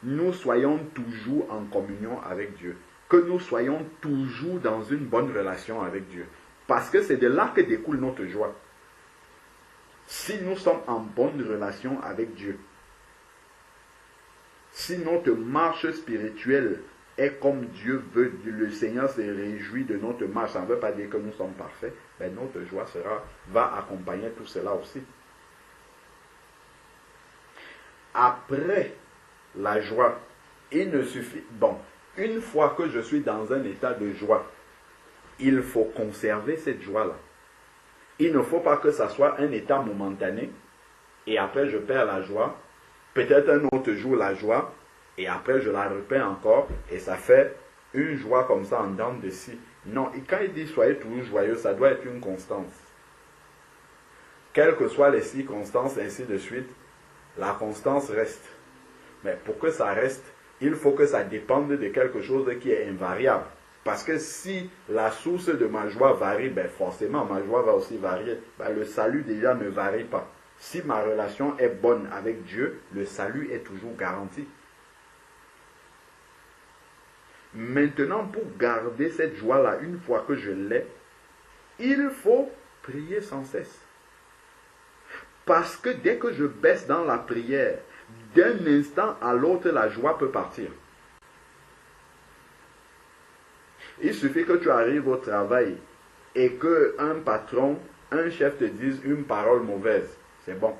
nous soyons toujours en communion avec Dieu. Que nous soyons toujours dans une bonne relation avec Dieu. Parce que c'est de là que découle notre joie. Si nous sommes en bonne relation avec Dieu, si notre marche spirituelle est comme Dieu veut, le Seigneur se réjouit de notre marche, ça ne veut pas dire que nous sommes parfaits, mais notre joie va accompagner tout cela aussi. Après la joie, il ne suffit, bon, une fois que je suis dans un état de joie, il faut conserver cette joie-là. Il ne faut pas que ça soit un état momentané, et après je perds la joie, peut-être un autre jour la joie, et après je la reperds encore, et ça fait une joie comme ça en dents de scie. Non, et quand il dit soyez toujours joyeux, ça doit être une constance. Quelles que soient les circonstances, ainsi de suite, la constance reste. Mais pour que ça reste, il faut que ça dépende de quelque chose qui est invariable. Parce que si la source de ma joie varie, ben forcément ma joie va aussi varier. Ben le salut déjà ne varie pas. Si ma relation est bonne avec Dieu, le salut est toujours garanti. Maintenant, pour garder cette joie-là, une fois que je l'ai, il faut prier sans cesse. Parce que dès que je baisse dans la prière, d'un instant à l'autre, la joie peut partir. Il suffit que tu arrives au travail et qu'un patron, un chef te dise une parole mauvaise. C'est bon.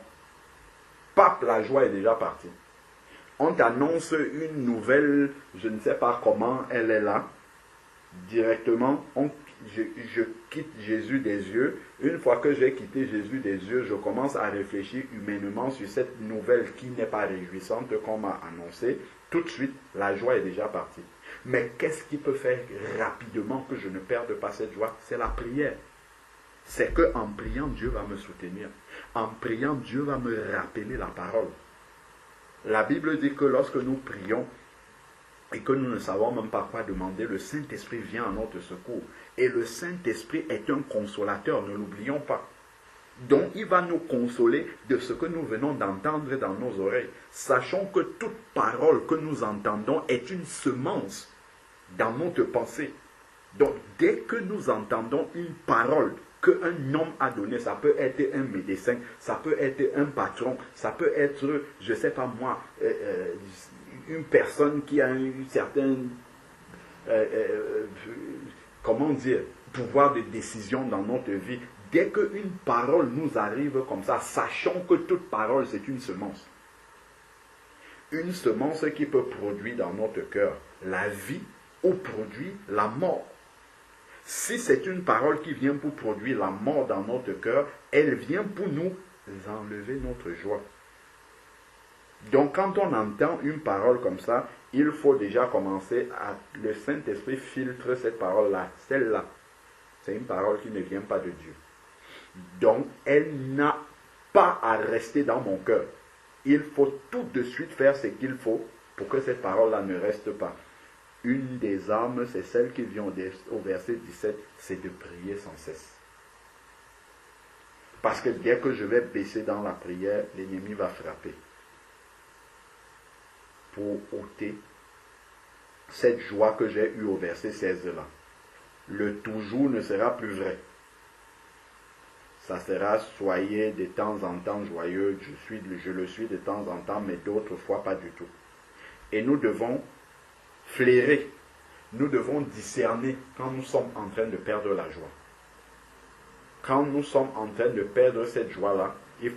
Pap, la joie est déjà partie. On t'annonce une nouvelle, je ne sais pas comment elle est là. Directement, je quitte Jésus des yeux. Une fois que j'ai quitté Jésus des yeux, je commence à réfléchir humainement sur cette nouvelle qui n'est pas réjouissante qu'on m'a annoncée. Tout de suite, la joie est déjà partie. Mais qu'est-ce qui peut faire rapidement que je ne perde pas cette joie? C'est la prière. C'est qu'en priant, Dieu va me soutenir. En priant, Dieu va me rappeler la parole. La Bible dit que lorsque nous prions et que nous ne savons même pas quoi demander, le Saint-Esprit vient à notre secours. Et le Saint-Esprit est un consolateur, ne l'oublions pas. Donc il va nous consoler de ce que nous venons d'entendre dans nos oreilles. Sachons que toute parole que nous entendons est une semence dans notre pensée. Donc dès que nous entendons une parole qu'un homme a donnée, ça peut être un médecin, ça peut être un patron, ça peut être, je ne sais pas moi, une personne qui a une certaine, comment dire, pouvoir de décision dans notre vie. Dès qu'une parole nous arrive comme ça, sachons que toute parole c'est une semence. Une semence qui peut produire dans notre cœur la vie ou produire la mort. Si c'est une parole qui vient pour produire la mort dans notre cœur, elle vient pour nous enlever notre joie. Donc quand on entend une parole comme ça, il faut déjà commencer à... Le Saint-Esprit filtre cette parole-là, celle-là. C'est une parole qui ne vient pas de Dieu. Donc elle n'a pas à rester dans mon cœur. Il faut tout de suite faire ce qu'il faut pour que cette parole-là ne reste pas. Une des armes, c'est celle qui vient au verset 17, c'est de prier sans cesse. Parce que dès que je vais baisser dans la prière, l'ennemi va frapper. Pour ôter cette joie que j'ai eue au verset 16 là. Le toujours ne sera plus vrai. Ça sera soyez de temps en temps joyeux, je le suis de temps en temps, mais d'autres fois pas du tout. Et nous devons flairer, nous devons discerner quand nous sommes en train de perdre la joie. Quand nous sommes en train de perdre cette joie-là, il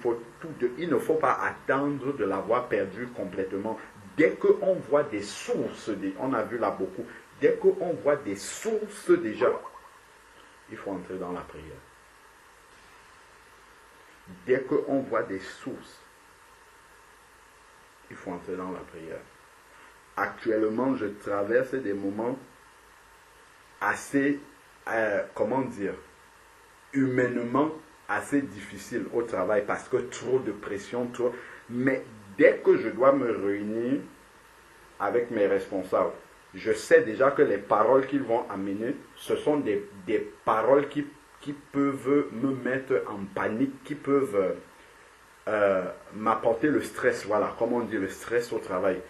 ne faut pas attendre de l'avoir perdue complètement. Dès qu'on voit des sources, on a vu là beaucoup, dès qu'on voit des sources déjà, il faut entrer dans la prière. Dès qu'on voit des sources, il faut entrer dans la prière. Actuellement, je traverse des moments assez, humainement assez difficiles au travail parce que trop de pression, mais dès que je dois me réunir avec mes responsables, je sais déjà que les paroles qu'ils vont amener, ce sont des paroles qui peuvent me mettre en panique, qui peuvent m'apporter le stress, voilà, comme on dit, le stress au travail.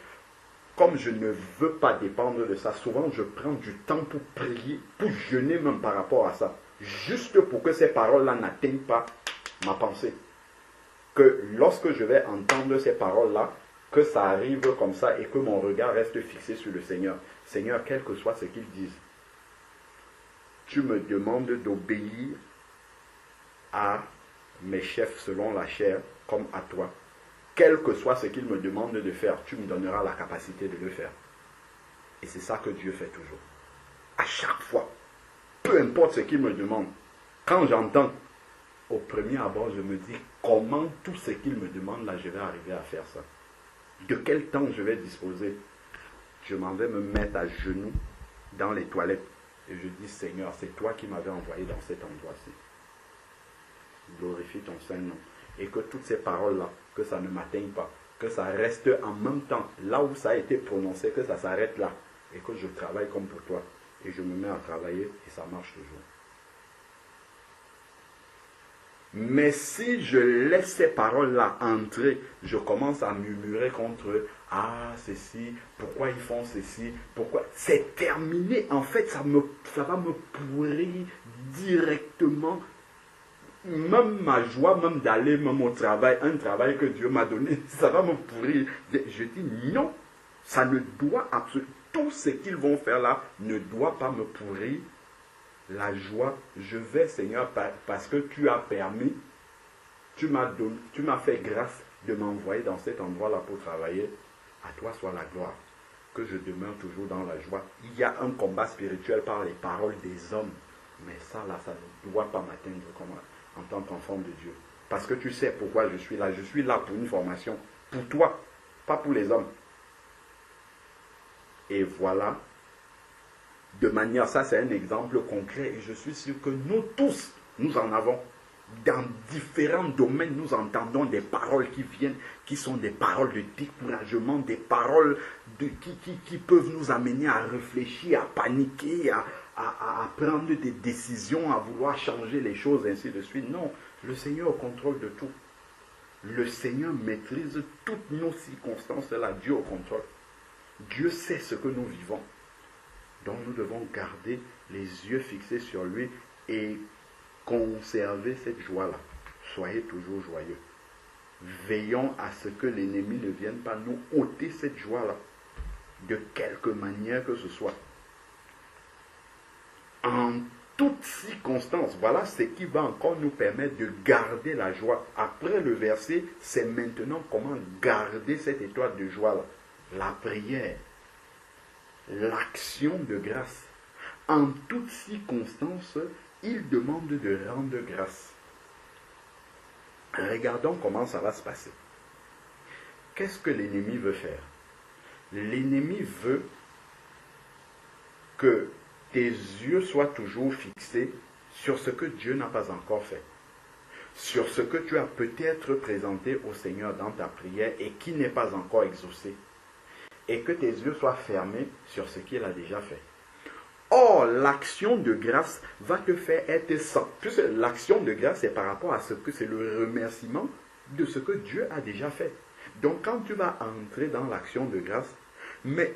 Comme je ne veux pas dépendre de ça, souvent je prends du temps pour prier, pour jeûner même par rapport à ça, juste pour que ces paroles-là n'atteignent pas ma pensée. Que lorsque je vais entendre ces paroles-là, que ça arrive comme ça et que mon regard reste fixé sur le Seigneur. Seigneur, quel que soit ce qu'ils disent, tu me demandes d'obéir à mes chefs selon la chair, comme à toi. Quel que soit ce qu'ils me demandent de faire, tu me donneras la capacité de le faire. Et c'est ça que Dieu fait toujours. À chaque fois, peu importe ce qu'il me demande, quand j'entends, au premier abord, je me dis, comment tout ce qu'il me demande là, je vais arriver à faire ça? De quel temps je vais disposer? Je m'en vais me mettre à genoux dans les toilettes et je dis, Seigneur, c'est toi qui m'avais envoyé dans cet endroit-ci. Glorifie ton Saint-Nom. Et que toutes ces paroles-là, que ça ne m'atteigne pas, que ça reste en même temps, là où ça a été prononcé, que ça s'arrête là, et que je travaille comme pour toi, et je me mets à travailler, et ça marche toujours. Mais si je laisse ces paroles-là entrer, je commence à murmurer contre eux, ah, ceci, pourquoi ils font ceci, pourquoi... C'est terminé, en fait, ça va me pourrir directement même ma joie, même d'aller même au travail, un travail que Dieu m'a donné, ça va me pourrir. Je dis non, ça ne doit absolument, tout ce qu'ils vont faire là ne doit pas me pourrir la joie. Je vais, Seigneur, parce que tu as permis, tu m'as fait grâce de m'envoyer dans cet endroit-là pour travailler. À toi soit la gloire. Que je demeure toujours dans la joie. Il y a un combat spirituel par les paroles des hommes. Mais ça, là, ça ne doit pas m'atteindre comme en tant qu'enfant de Dieu. Parce que tu sais pourquoi je suis là. Je suis là pour une formation. Pour toi, pas pour les hommes. Et voilà. De manière, ça c'est un exemple concret. Et je suis sûr que nous tous, nous en avons. Dans différents domaines, nous entendons des paroles qui viennent, qui sont des paroles de découragement, des paroles qui peuvent nous amener à réfléchir, à paniquer, à prendre des décisions, à vouloir changer les choses, ainsi de suite. Non, le Seigneur est au contrôle de tout. Le Seigneur maîtrise toutes nos circonstances, là, Dieu au contrôle. Dieu sait ce que nous vivons. Donc nous devons garder les yeux fixés sur lui et conservez cette joie-là. Soyez toujours joyeux. Veillons à ce que l'ennemi ne vienne pas nous ôter cette joie-là. De quelque manière que ce soit. En toutes circonstances, voilà ce qui va encore nous permettre de garder la joie. Après le verset, c'est maintenant comment garder cette étoile de joie-là. La prière. L'action de grâce. En toutes circonstances, il demande de rendre grâce. Regardons comment ça va se passer. Qu'est-ce que l'ennemi veut faire? L'ennemi veut que tes yeux soient toujours fixés sur ce que Dieu n'a pas encore fait. Sur ce que tu as peut-être présenté au Seigneur dans ta prière et qui n'est pas encore exaucé. Et que tes yeux soient fermés sur ce qu'il a déjà fait. Or, l'action de grâce va te faire être sans. Puisque l'action de grâce, c'est par rapport à ce que c'est le remerciement de ce que Dieu a déjà fait. Donc, quand tu vas entrer dans l'action de grâce, mais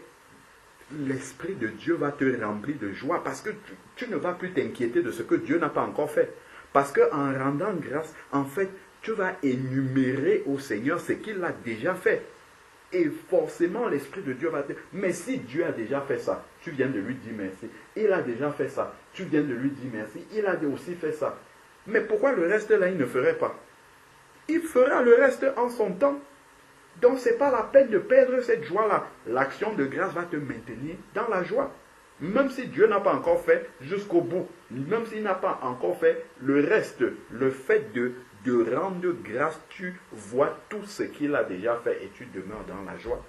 l'Esprit de Dieu va te remplir de joie parce que tu ne vas plus t'inquiéter de ce que Dieu n'a pas encore fait. Parce qu'en rendant grâce, en fait, tu vas énumérer au Seigneur ce qu'il a déjà fait. Et forcément, l'Esprit de Dieu va te dire, mais si Dieu a déjà fait ça, tu viens de lui dire merci. Il a déjà fait ça, tu viens de lui dire merci. Il a aussi fait ça. Mais pourquoi le reste là, il ne ferait pas? Il fera le reste en son temps. Donc, ce n'est pas la peine de perdre cette joie-là. L'action de grâce va te maintenir dans la joie. Même si Dieu n'a pas encore fait jusqu'au bout. Même s'il n'a pas encore fait le reste. Le fait de rendre grâce, tu vois tout ce qu'il a déjà fait et tu demeures dans la joie.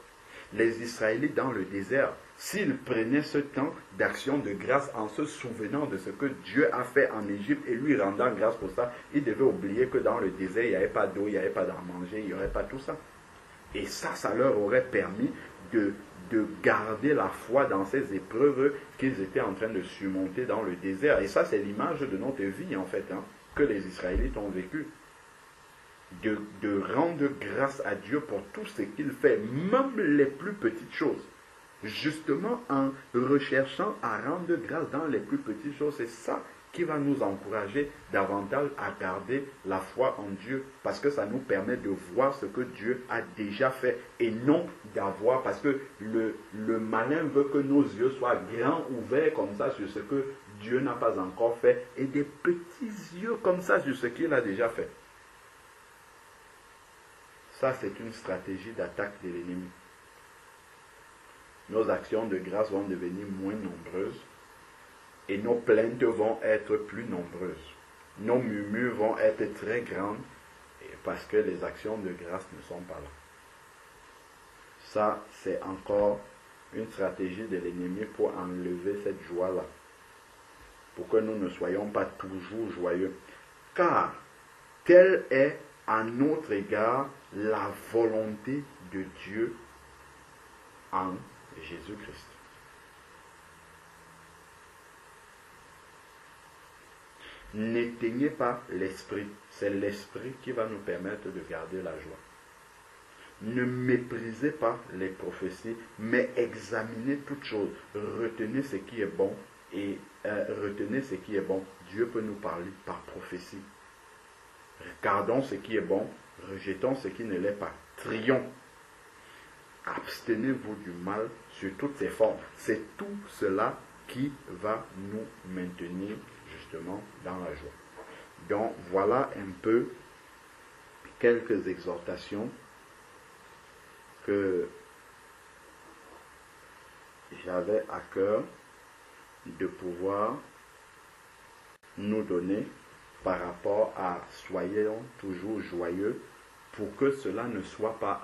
Les Israélites dans le désert, s'ils prenaient ce temps d'action de grâce en se souvenant de ce que Dieu a fait en Égypte et lui rendant grâce pour ça, ils devaient oublier que dans le désert, il n'y avait pas d'eau, il n'y avait pas d'à manger, il n'y aurait pas tout ça. Et ça leur aurait permis de garder la foi dans ces épreuves qu'ils étaient en train de surmonter dans le désert. Et ça, c'est l'image de notre vie, en fait, que les Israélites ont vécu. De rendre grâce à Dieu pour tout ce qu'il fait, même les plus petites choses. Justement, en recherchant à rendre grâce dans les plus petites choses, c'est ça qui va nous encourager davantage à garder la foi en Dieu, parce que ça nous permet de voir ce que Dieu a déjà fait et non d'avoir, parce que le malin veut que nos yeux soient grands, ouverts comme ça sur ce que Dieu n'a pas encore fait et des petits yeux comme ça sur ce qu'il a déjà fait. Ça, c'est une stratégie d'attaque de l'ennemi. Nos actions de grâce vont devenir moins nombreuses et nos plaintes vont être plus nombreuses. Nos murmures vont être très grandes parce que les actions de grâce ne sont pas là. Ça, c'est encore une stratégie de l'ennemi pour enlever cette joie-là. Pour que nous ne soyons pas toujours joyeux. Car, telle est à notre égard la volonté de Dieu en Jésus-Christ. N'éteignez pas l'esprit. C'est l'esprit qui va nous permettre de garder la joie. Ne méprisez pas les prophéties, mais examinez toutes choses. Retenez ce qui est bon et retenez ce qui est bon. Dieu peut nous parler par prophétie. Gardons ce qui est bon, rejetons ce qui ne l'est pas. Trions. Abstenez-vous du mal sur toutes ses formes. C'est tout cela qui va nous maintenir justement dans la joie. Donc voilà un peu quelques exhortations que j'avais à cœur de pouvoir nous donner par rapport à soyons toujours joyeux, pour que cela ne soit pas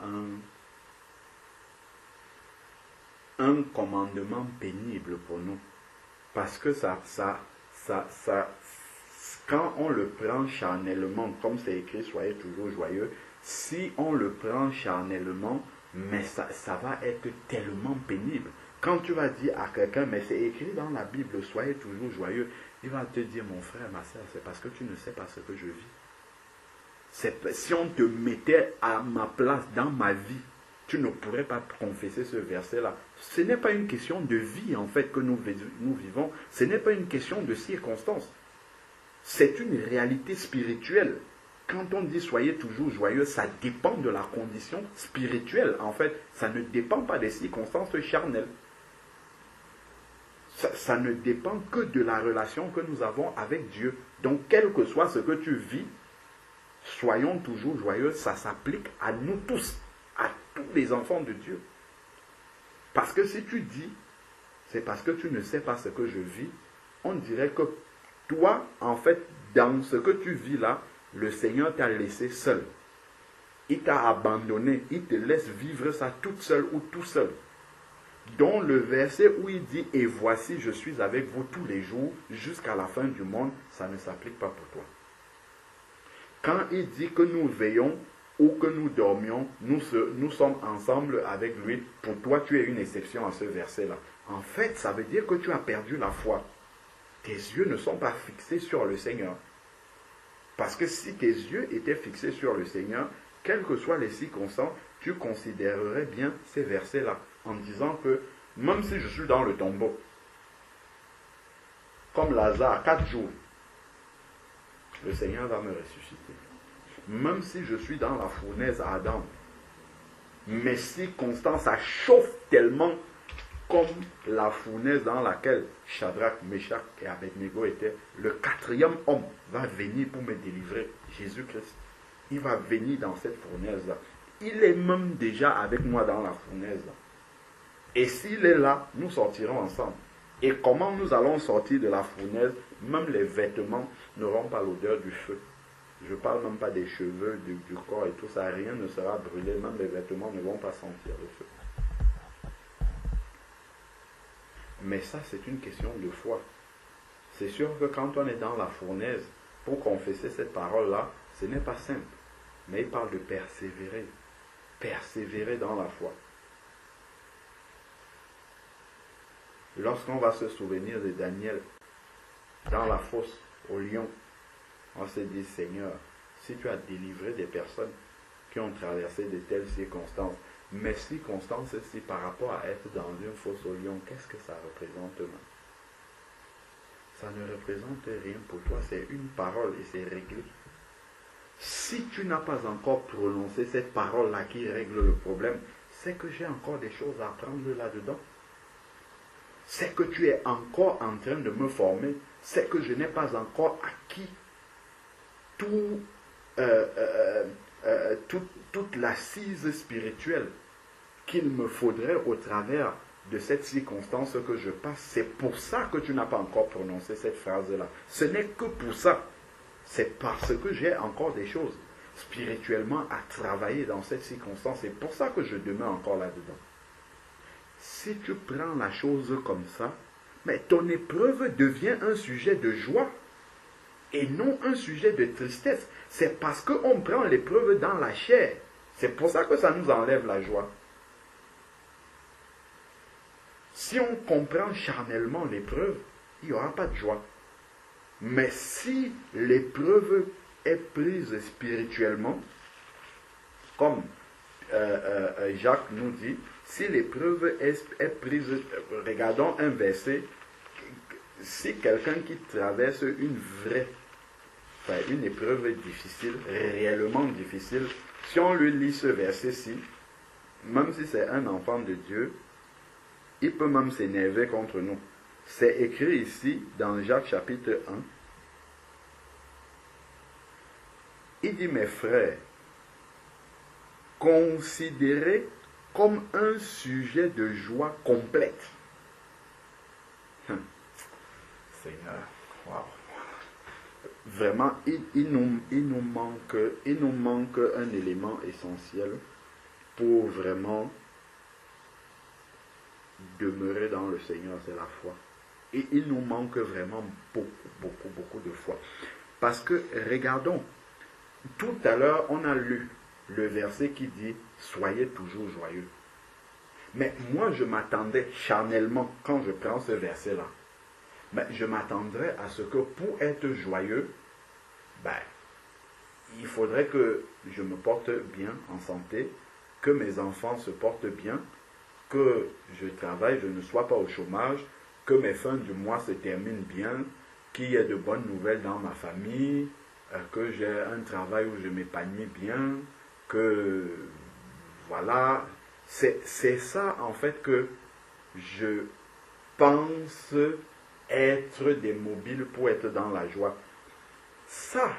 un commandement pénible pour nous. Parce que quand on le prend charnellement, comme c'est écrit, soyez toujours joyeux, si on le prend charnellement, mais ça va être tellement pénible. Quand tu vas dire à quelqu'un, mais c'est écrit dans la Bible, soyez toujours joyeux, il va te dire, mon frère, ma soeur, c'est parce que tu ne sais pas ce que je vis. Si on te mettait à ma place dans ma vie, tu ne pourrais pas confesser ce verset-là. Ce n'est pas une question de vie, en fait, que nous vivons. Ce n'est pas une question de circonstances. C'est une réalité spirituelle. Quand on dit soyez toujours joyeux, ça dépend de la condition spirituelle. En fait, ça ne dépend pas des circonstances charnelles. Ça ne dépend que de la relation que nous avons avec Dieu. Donc, quel que soit ce que tu vis, soyons toujours joyeux, ça s'applique à nous tous, à tous les enfants de Dieu. Parce que si tu dis, c'est parce que tu ne sais pas ce que je vis, on dirait que toi, en fait, dans ce que tu vis là, le Seigneur t'a laissé seul. Il t'a abandonné, il te laisse vivre ça toute seule ou tout seul. Dont le verset où il dit « Et voici, je suis avec vous tous les jours jusqu'à la fin du monde », ça ne s'applique pas pour toi. Quand il dit que nous veillons ou que nous dormions, nous sommes ensemble avec lui, pour toi tu es une exception à ce verset-là. En fait, ça veut dire que tu as perdu la foi. Tes yeux ne sont pas fixés sur le Seigneur. Parce que si tes yeux étaient fixés sur le Seigneur, quelles que soient les circonstances, tu considérerais bien ces versets-là, en disant que même si je suis dans le tombeau, comme Lazare, 4 jours, le Seigneur va me ressusciter. Même si je suis dans la fournaise ardente, mes circonstances, ça chauffe tellement comme la fournaise dans laquelle Shadrach, Meshach et Abednego étaient, le 4e homme va venir pour me délivrer, Jésus-Christ. Il va venir dans cette fournaise-là. Il est même déjà avec moi dans la fournaise-là. Et s'il est là, nous sortirons ensemble. Et comment nous allons sortir de la fournaise? Même les vêtements n'auront pas l'odeur du feu. Je ne parle même pas des cheveux, du corps et tout ça. Rien ne sera brûlé. Même les vêtements ne vont pas sentir le feu. Mais ça, c'est une question de foi. C'est sûr que quand on est dans la fournaise, pour confesser cette parole-là, ce n'est pas simple. Mais il parle de persévérer. Persévérer dans la foi. Lorsqu'on va se souvenir de Daniel dans la fosse au lion, on se dit, Seigneur, si tu as délivré des personnes qui ont traversé de telles circonstances, mes circonstances, si par rapport à être dans une fosse au lion, qu'est-ce que ça représente même? Ça ne représente rien pour toi, c'est une parole et c'est réglé. Si tu n'as pas encore prononcé cette parole-là qui règle le problème, c'est que j'ai encore des choses à apprendre là-dedans. C'est que tu es encore en train de me former. C'est que je n'ai pas encore acquis toute l'assise spirituelle qu'il me faudrait au travers de cette circonstance que je passe. C'est pour ça que tu n'as pas encore prononcé cette phrase-là. Ce n'est que pour ça. C'est parce que j'ai encore des choses spirituellement à travailler dans cette circonstance. C'est pour ça que je demeure encore là-dedans. Si tu prends la chose comme ça, mais ton épreuve devient un sujet de joie et non un sujet de tristesse. C'est parce qu'on prend l'épreuve dans la chair. C'est pour ça que ça nous enlève la joie. Si on comprend charnellement l'épreuve, il n'y aura pas de joie. Mais si l'épreuve est prise spirituellement, comme Jacques nous dit, si l'épreuve est prise, regardons un verset, si quelqu'un qui traverse une vraie une épreuve difficile, réellement difficile, si on lui lit ce verset-ci, même si c'est un enfant de Dieu, il peut même s'énerver contre nous. C'est écrit ici dans Jacques chapitre 1. Il dit, mes frères, considérez comme un sujet de joie complète. Seigneur, wow. Vraiment, il nous manque un élément essentiel pour vraiment demeurer dans le Seigneur, c'est la foi. Et il nous manque vraiment beaucoup de foi. Parce que, regardons, tout à l'heure, on a lu le verset qui dit « Soyez toujours joyeux ». Mais moi, je m'attendais charnellement, quand je prends ce verset-là, je m'attendrais à ce que pour être joyeux, il faudrait que je me porte bien en santé, que mes enfants se portent bien, que je travaille, je ne sois pas au chômage, que mes fins du mois se terminent bien, qu'il y ait de bonnes nouvelles dans ma famille, que j'ai un travail où je m'épanouis bien, que voilà, c'est ça en fait que je pense être des mobiles pour être dans la joie. Ça,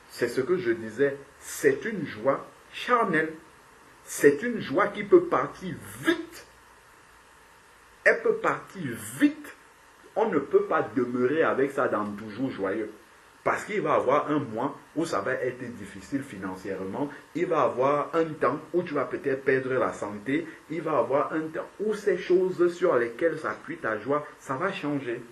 c'est ce que je disais, c'est une joie charnelle. C'est une joie qui peut partir vite. Elle peut partir vite. On ne peut pas demeurer avec ça dans toujours joyeux. Parce qu'il va y avoir un mois où ça va être difficile financièrement. Il va y avoir un temps où tu vas peut-être perdre la santé. Il va y avoir un temps où ces choses sur lesquelles s'appuie ta joie, ça va changer.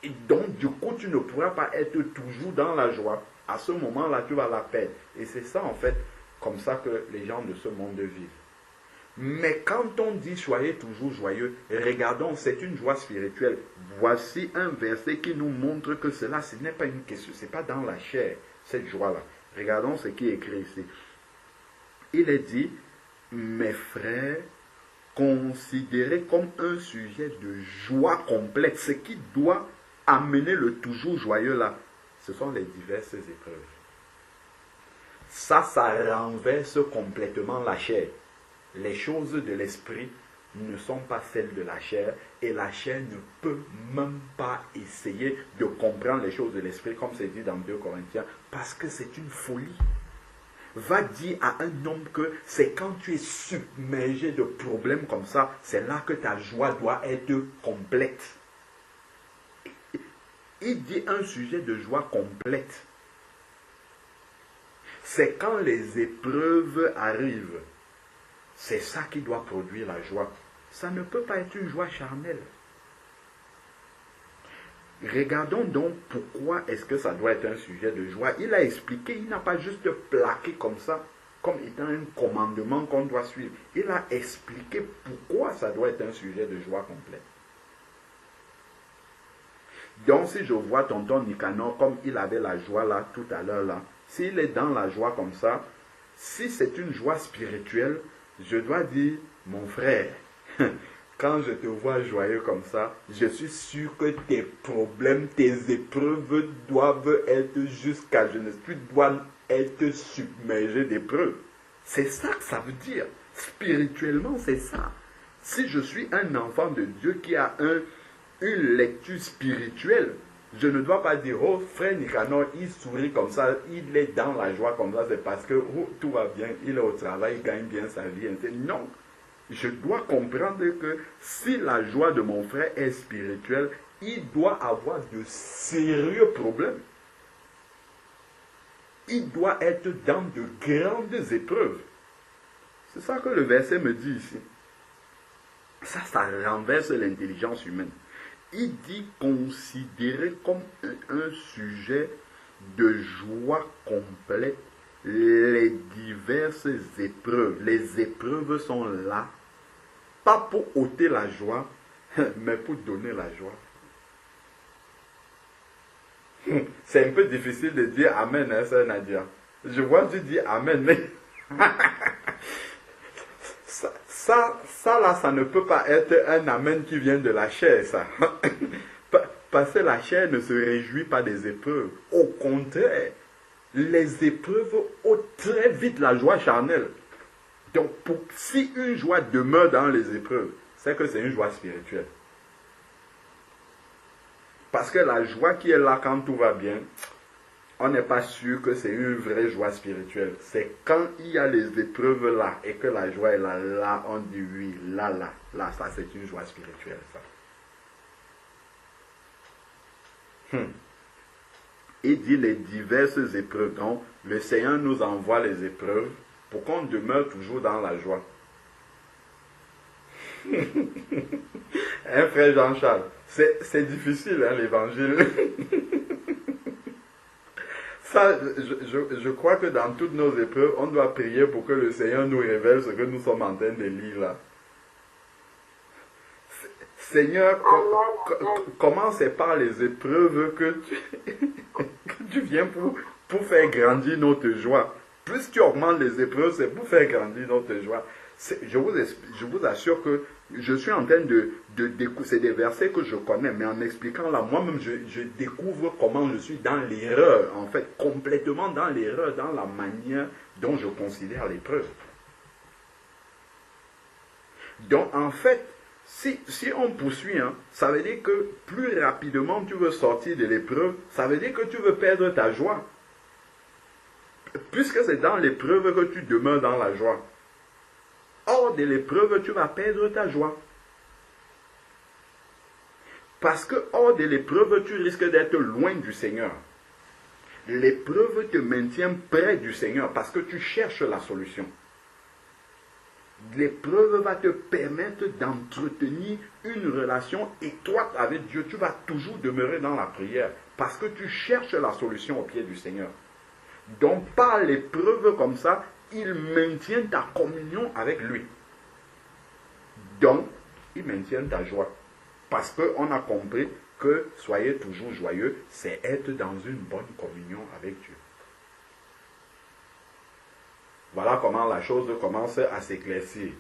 Et donc, du coup, tu ne pourras pas être toujours dans la joie. À ce moment-là, tu vas la perdre. Et c'est ça, en fait, comme ça que les gens de ce monde vivent. Mais quand on dit soyez toujours joyeux, regardons, c'est une joie spirituelle. Voici un verset qui nous montre que cela, ce n'est pas une question, ce n'est pas dans la chair, cette joie-là. Regardons ce qui est écrit ici. Il est dit, mes frères, considérez comme un sujet de joie complète. Ce qui doit amener le toujours joyeux là, ce sont les diverses épreuves. Ça renverse complètement la chair. Les choses de l'esprit ne sont pas celles de la chair et la chair ne peut même pas essayer de comprendre les choses de l'esprit comme c'est dit dans 2 Corinthiens parce que c'est une folie. Va dire à un homme que c'est quand tu es submergé de problèmes comme ça, c'est là que ta joie doit être complète. Il dit un sujet de joie complète. C'est quand les épreuves arrivent. C'est ça qui doit produire la joie. Ça ne peut pas être une joie charnelle. Regardons donc pourquoi est-ce que ça doit être un sujet de joie. Il a expliqué, il n'a pas juste plaqué comme ça, comme étant un commandement qu'on doit suivre. Il a expliqué pourquoi ça doit être un sujet de joie complète. Donc si je vois tonton Nicanor comme il avait la joie là, tout à l'heure là, s'il est dans la joie comme ça, si c'est une joie spirituelle, je dois dire, mon frère, quand je te vois joyeux comme ça, je suis sûr que tes problèmes, tes épreuves doivent être jusqu'à je ne suis, doivent être submergés d'épreuves. C'est ça que ça veut dire. Spirituellement, c'est ça. Si je suis un enfant de Dieu qui a une lecture spirituelle, je ne dois pas dire, oh frère Nicanor, il sourit comme ça, il est dans la joie comme ça, c'est parce que oh, tout va bien, il est au travail, il gagne bien sa vie. Non, je dois comprendre que si la joie de mon frère est spirituelle, il doit avoir de sérieux problèmes. Il doit être dans de grandes épreuves. C'est ça que le verset me dit ici. Ça renverse l'intelligence humaine. Il dit considérer comme un sujet de joie complète les diverses épreuves. Les épreuves sont là, pas pour ôter la joie, mais pour donner la joie. C'est un peu difficile de dire Amen, hein, ça, Nadia. Je vois tu dis Amen, mais ça là, ça ne peut pas être un Amen qui vient de la chair, ça. Parce que la chair ne se réjouit pas des épreuves. Au contraire, les épreuves ôtent très vite la joie charnelle. Donc, si une joie demeure dans les épreuves, c'est que c'est une joie spirituelle. Parce que la joie qui est là quand tout va bien, on n'est pas sûr que c'est une vraie joie spirituelle. C'est quand il y a les épreuves là et que la joie est là, là on dit oui, là, ça c'est une joie spirituelle, ça. Il dit les diverses épreuves. Donc, le Seigneur nous envoie les épreuves pour qu'on demeure toujours dans la joie. Hein, frère Jean-Charles, c'est difficile, hein, l'évangile. Ça, je crois que dans toutes nos épreuves, on doit prier pour que le Seigneur nous révèle ce que nous sommes en train de lire là. Seigneur, comment c'est par les épreuves que tu viens pour faire grandir notre joie. Plus tu augmentes les épreuves, c'est pour faire grandir notre joie. Je vous assure que je suis en train de c'est des versets que je connais, mais en expliquant là, moi-même, je découvre comment je suis dans l'erreur, en fait, complètement dans l'erreur, dans la manière dont je considère l'épreuve. Donc, en fait, si on poursuit, hein, ça veut dire que plus rapidement tu veux sortir de l'épreuve, ça veut dire que tu veux perdre ta joie. Puisque c'est dans l'épreuve que tu demeures dans la joie. Hors de l'épreuve, tu vas perdre ta joie. Parce que hors de l'épreuve, tu risques d'être loin du Seigneur. L'épreuve te maintient près du Seigneur parce que tu cherches la solution. L'épreuve va te permettre d'entretenir une relation étroite avec Dieu. Tu vas toujours demeurer dans la prière parce que tu cherches la solution au pied du Seigneur. Donc par l'épreuve comme ça, il maintient ta communion avec lui. Donc, il maintient ta joie. Parce qu'on a compris que soyez toujours joyeux, c'est être dans une bonne communion avec Dieu. Voilà comment la chose commence à s'éclaircir.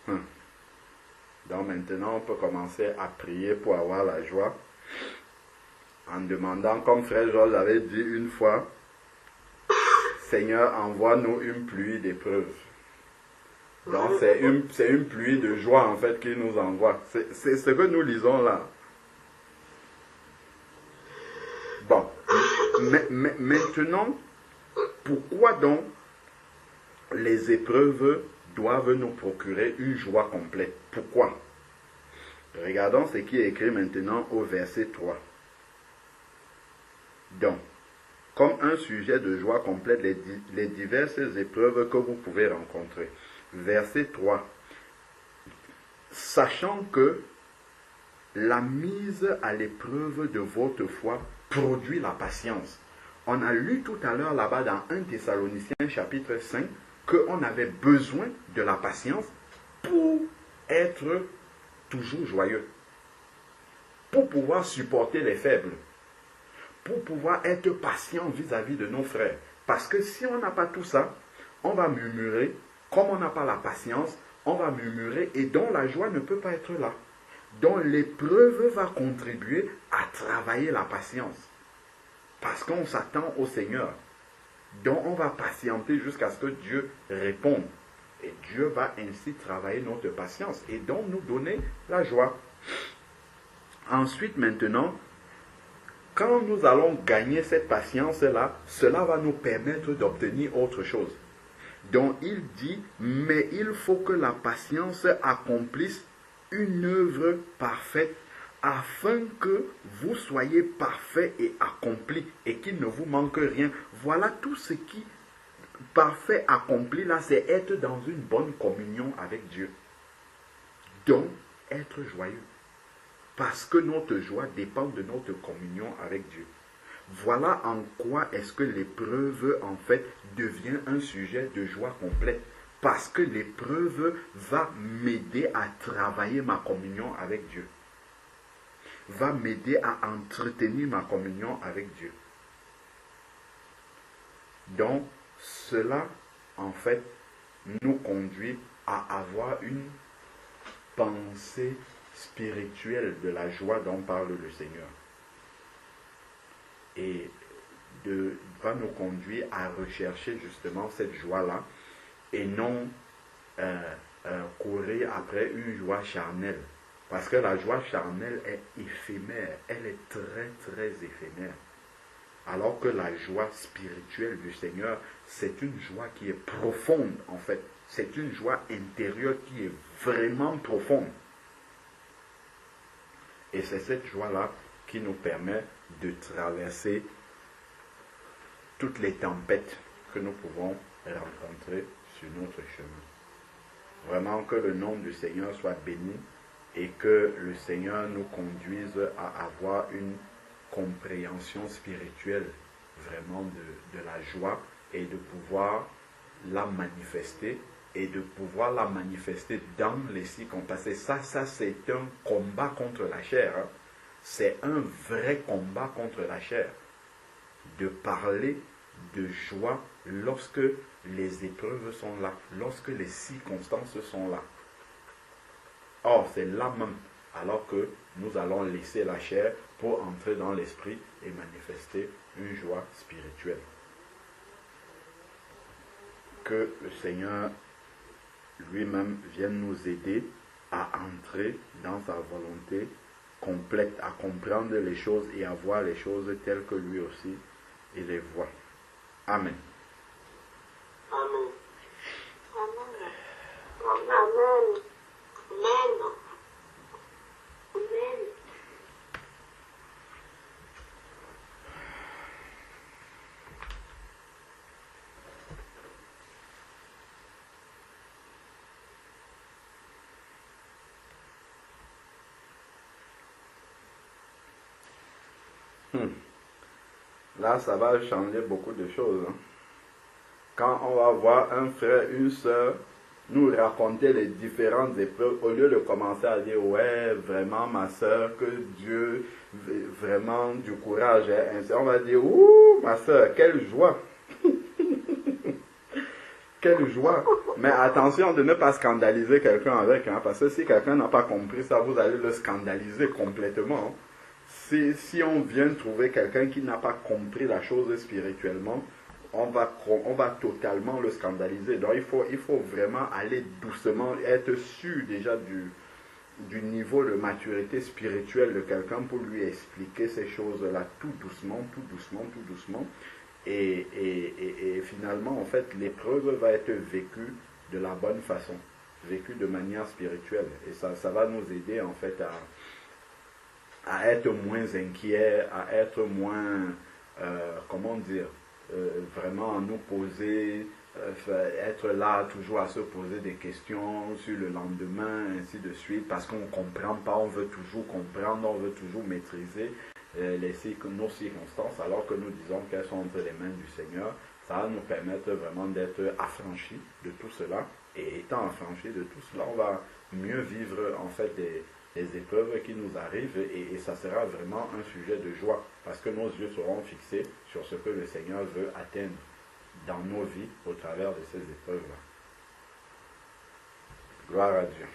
Donc maintenant, on peut commencer à prier pour avoir la joie. En demandant, comme frère Georges avait dit une fois, Seigneur, envoie-nous une pluie d'épreuves. Donc c'est une pluie de joie en fait qu'il nous envoie. C'est ce que nous lisons là. Bon, mais maintenant, pourquoi donc les épreuves doivent nous procurer une joie complète? Pourquoi? Regardons ce qui est écrit maintenant au verset 3. Donc, comme un sujet de joie complète, les diverses épreuves que vous pouvez rencontrer. Verset 3. Sachant que la mise à l'épreuve de votre foi produit la patience. On a lu tout à l'heure là-bas dans 1 Thessaloniciens chapitre 5 qu'on avait besoin de la patience pour être toujours joyeux, pour pouvoir supporter les faibles, pour pouvoir être patient vis-à-vis de nos frères. Parce que si on n'a pas tout ça, on va murmurer. Comme on n'a pas la patience, on va murmurer et donc la joie ne peut pas être là. Donc l'épreuve va contribuer à travailler la patience. Parce qu'on s'attend au Seigneur. Donc on va patienter jusqu'à ce que Dieu réponde. Et Dieu va ainsi travailler notre patience et donc nous donner la joie. Ensuite maintenant, quand nous allons gagner cette patience-là, cela va nous permettre d'obtenir autre chose. Donc il dit, mais il faut que la patience accomplisse une œuvre parfaite, afin que vous soyez parfaits et accomplis, et qu'il ne vous manque rien. Voilà tout ce qui, parfait, accompli, là, c'est être dans une bonne communion avec Dieu. Donc, être joyeux. Parce que notre joie dépend de notre communion avec Dieu. Voilà en quoi est-ce que l'épreuve, en fait, devient un sujet de joie complète. Parce que l'épreuve va m'aider à travailler ma communion avec Dieu. Va m'aider à entretenir ma communion avec Dieu. Donc, cela, en fait, nous conduit à avoir une pensée spirituelle de la joie dont parle le Seigneur. et va nous conduire à rechercher justement cette joie-là et non courir après une joie charnelle. Parce que la joie charnelle est éphémère, elle est très très éphémère. Alors que la joie spirituelle du Seigneur, c'est une joie qui est profonde en fait. C'est une joie intérieure qui est vraiment profonde. Et c'est cette joie-là qui nous permet de traverser toutes les tempêtes que nous pouvons rencontrer sur notre chemin. Vraiment que le nom du Seigneur soit béni et que le Seigneur nous conduise à avoir une compréhension spirituelle vraiment de la joie et de pouvoir la manifester et de pouvoir la manifester dans les circonstances. Ça c'est un combat contre la chair. Hein. C'est un vrai combat contre la chair. De parler de joie lorsque les épreuves sont là, lorsque les circonstances sont là. Or, c'est là même, alors que nous allons laisser la chair pour entrer dans l'esprit et manifester une joie spirituelle. Que le Seigneur lui-même vienne nous aider à entrer dans sa volonté complète, à comprendre les choses et à voir les choses telles que lui aussi il les voit. Amen. Amen. Amen. Amen. Amen. Là, ça va changer beaucoup de choses. Hein. Quand on va voir un frère, une soeur nous raconter les différentes épreuves, au lieu de commencer à dire, ouais, vraiment ma soeur, que Dieu, vraiment du courage, hein, on va dire, ouh, ma soeur, quelle joie. Quelle joie. Mais attention de ne pas scandaliser quelqu'un avec, hein, parce que si quelqu'un n'a pas compris ça, vous allez le scandaliser complètement. Hein. Si on vient trouver quelqu'un qui n'a pas compris la chose spirituellement, on va totalement le scandaliser. Donc il faut vraiment aller doucement, être sûr déjà du niveau de maturité spirituelle de quelqu'un pour lui expliquer ces choses-là tout doucement, tout doucement, tout doucement. Et finalement, en fait, l'épreuve va être vécue de la bonne façon, vécue de manière spirituelle. Et ça va nous aider en fait à être moins inquiets, à être moins, comment dire, vraiment à nous poser, être là toujours à se poser des questions sur le lendemain, ainsi de suite, parce qu'on ne comprend pas, on veut toujours comprendre, on veut toujours maîtriser nos circonstances, alors que nous disons qu'elles sont entre les mains du Seigneur. Ça va nous permettre vraiment d'être affranchis de tout cela, et étant affranchis de tout cela, on va mieux vivre en fait les épreuves qui nous arrivent, et ça sera vraiment un sujet de joie, parce que nos yeux seront fixés sur ce que le Seigneur veut atteindre dans nos vies au travers de ces épreuves-là. Gloire à Dieu.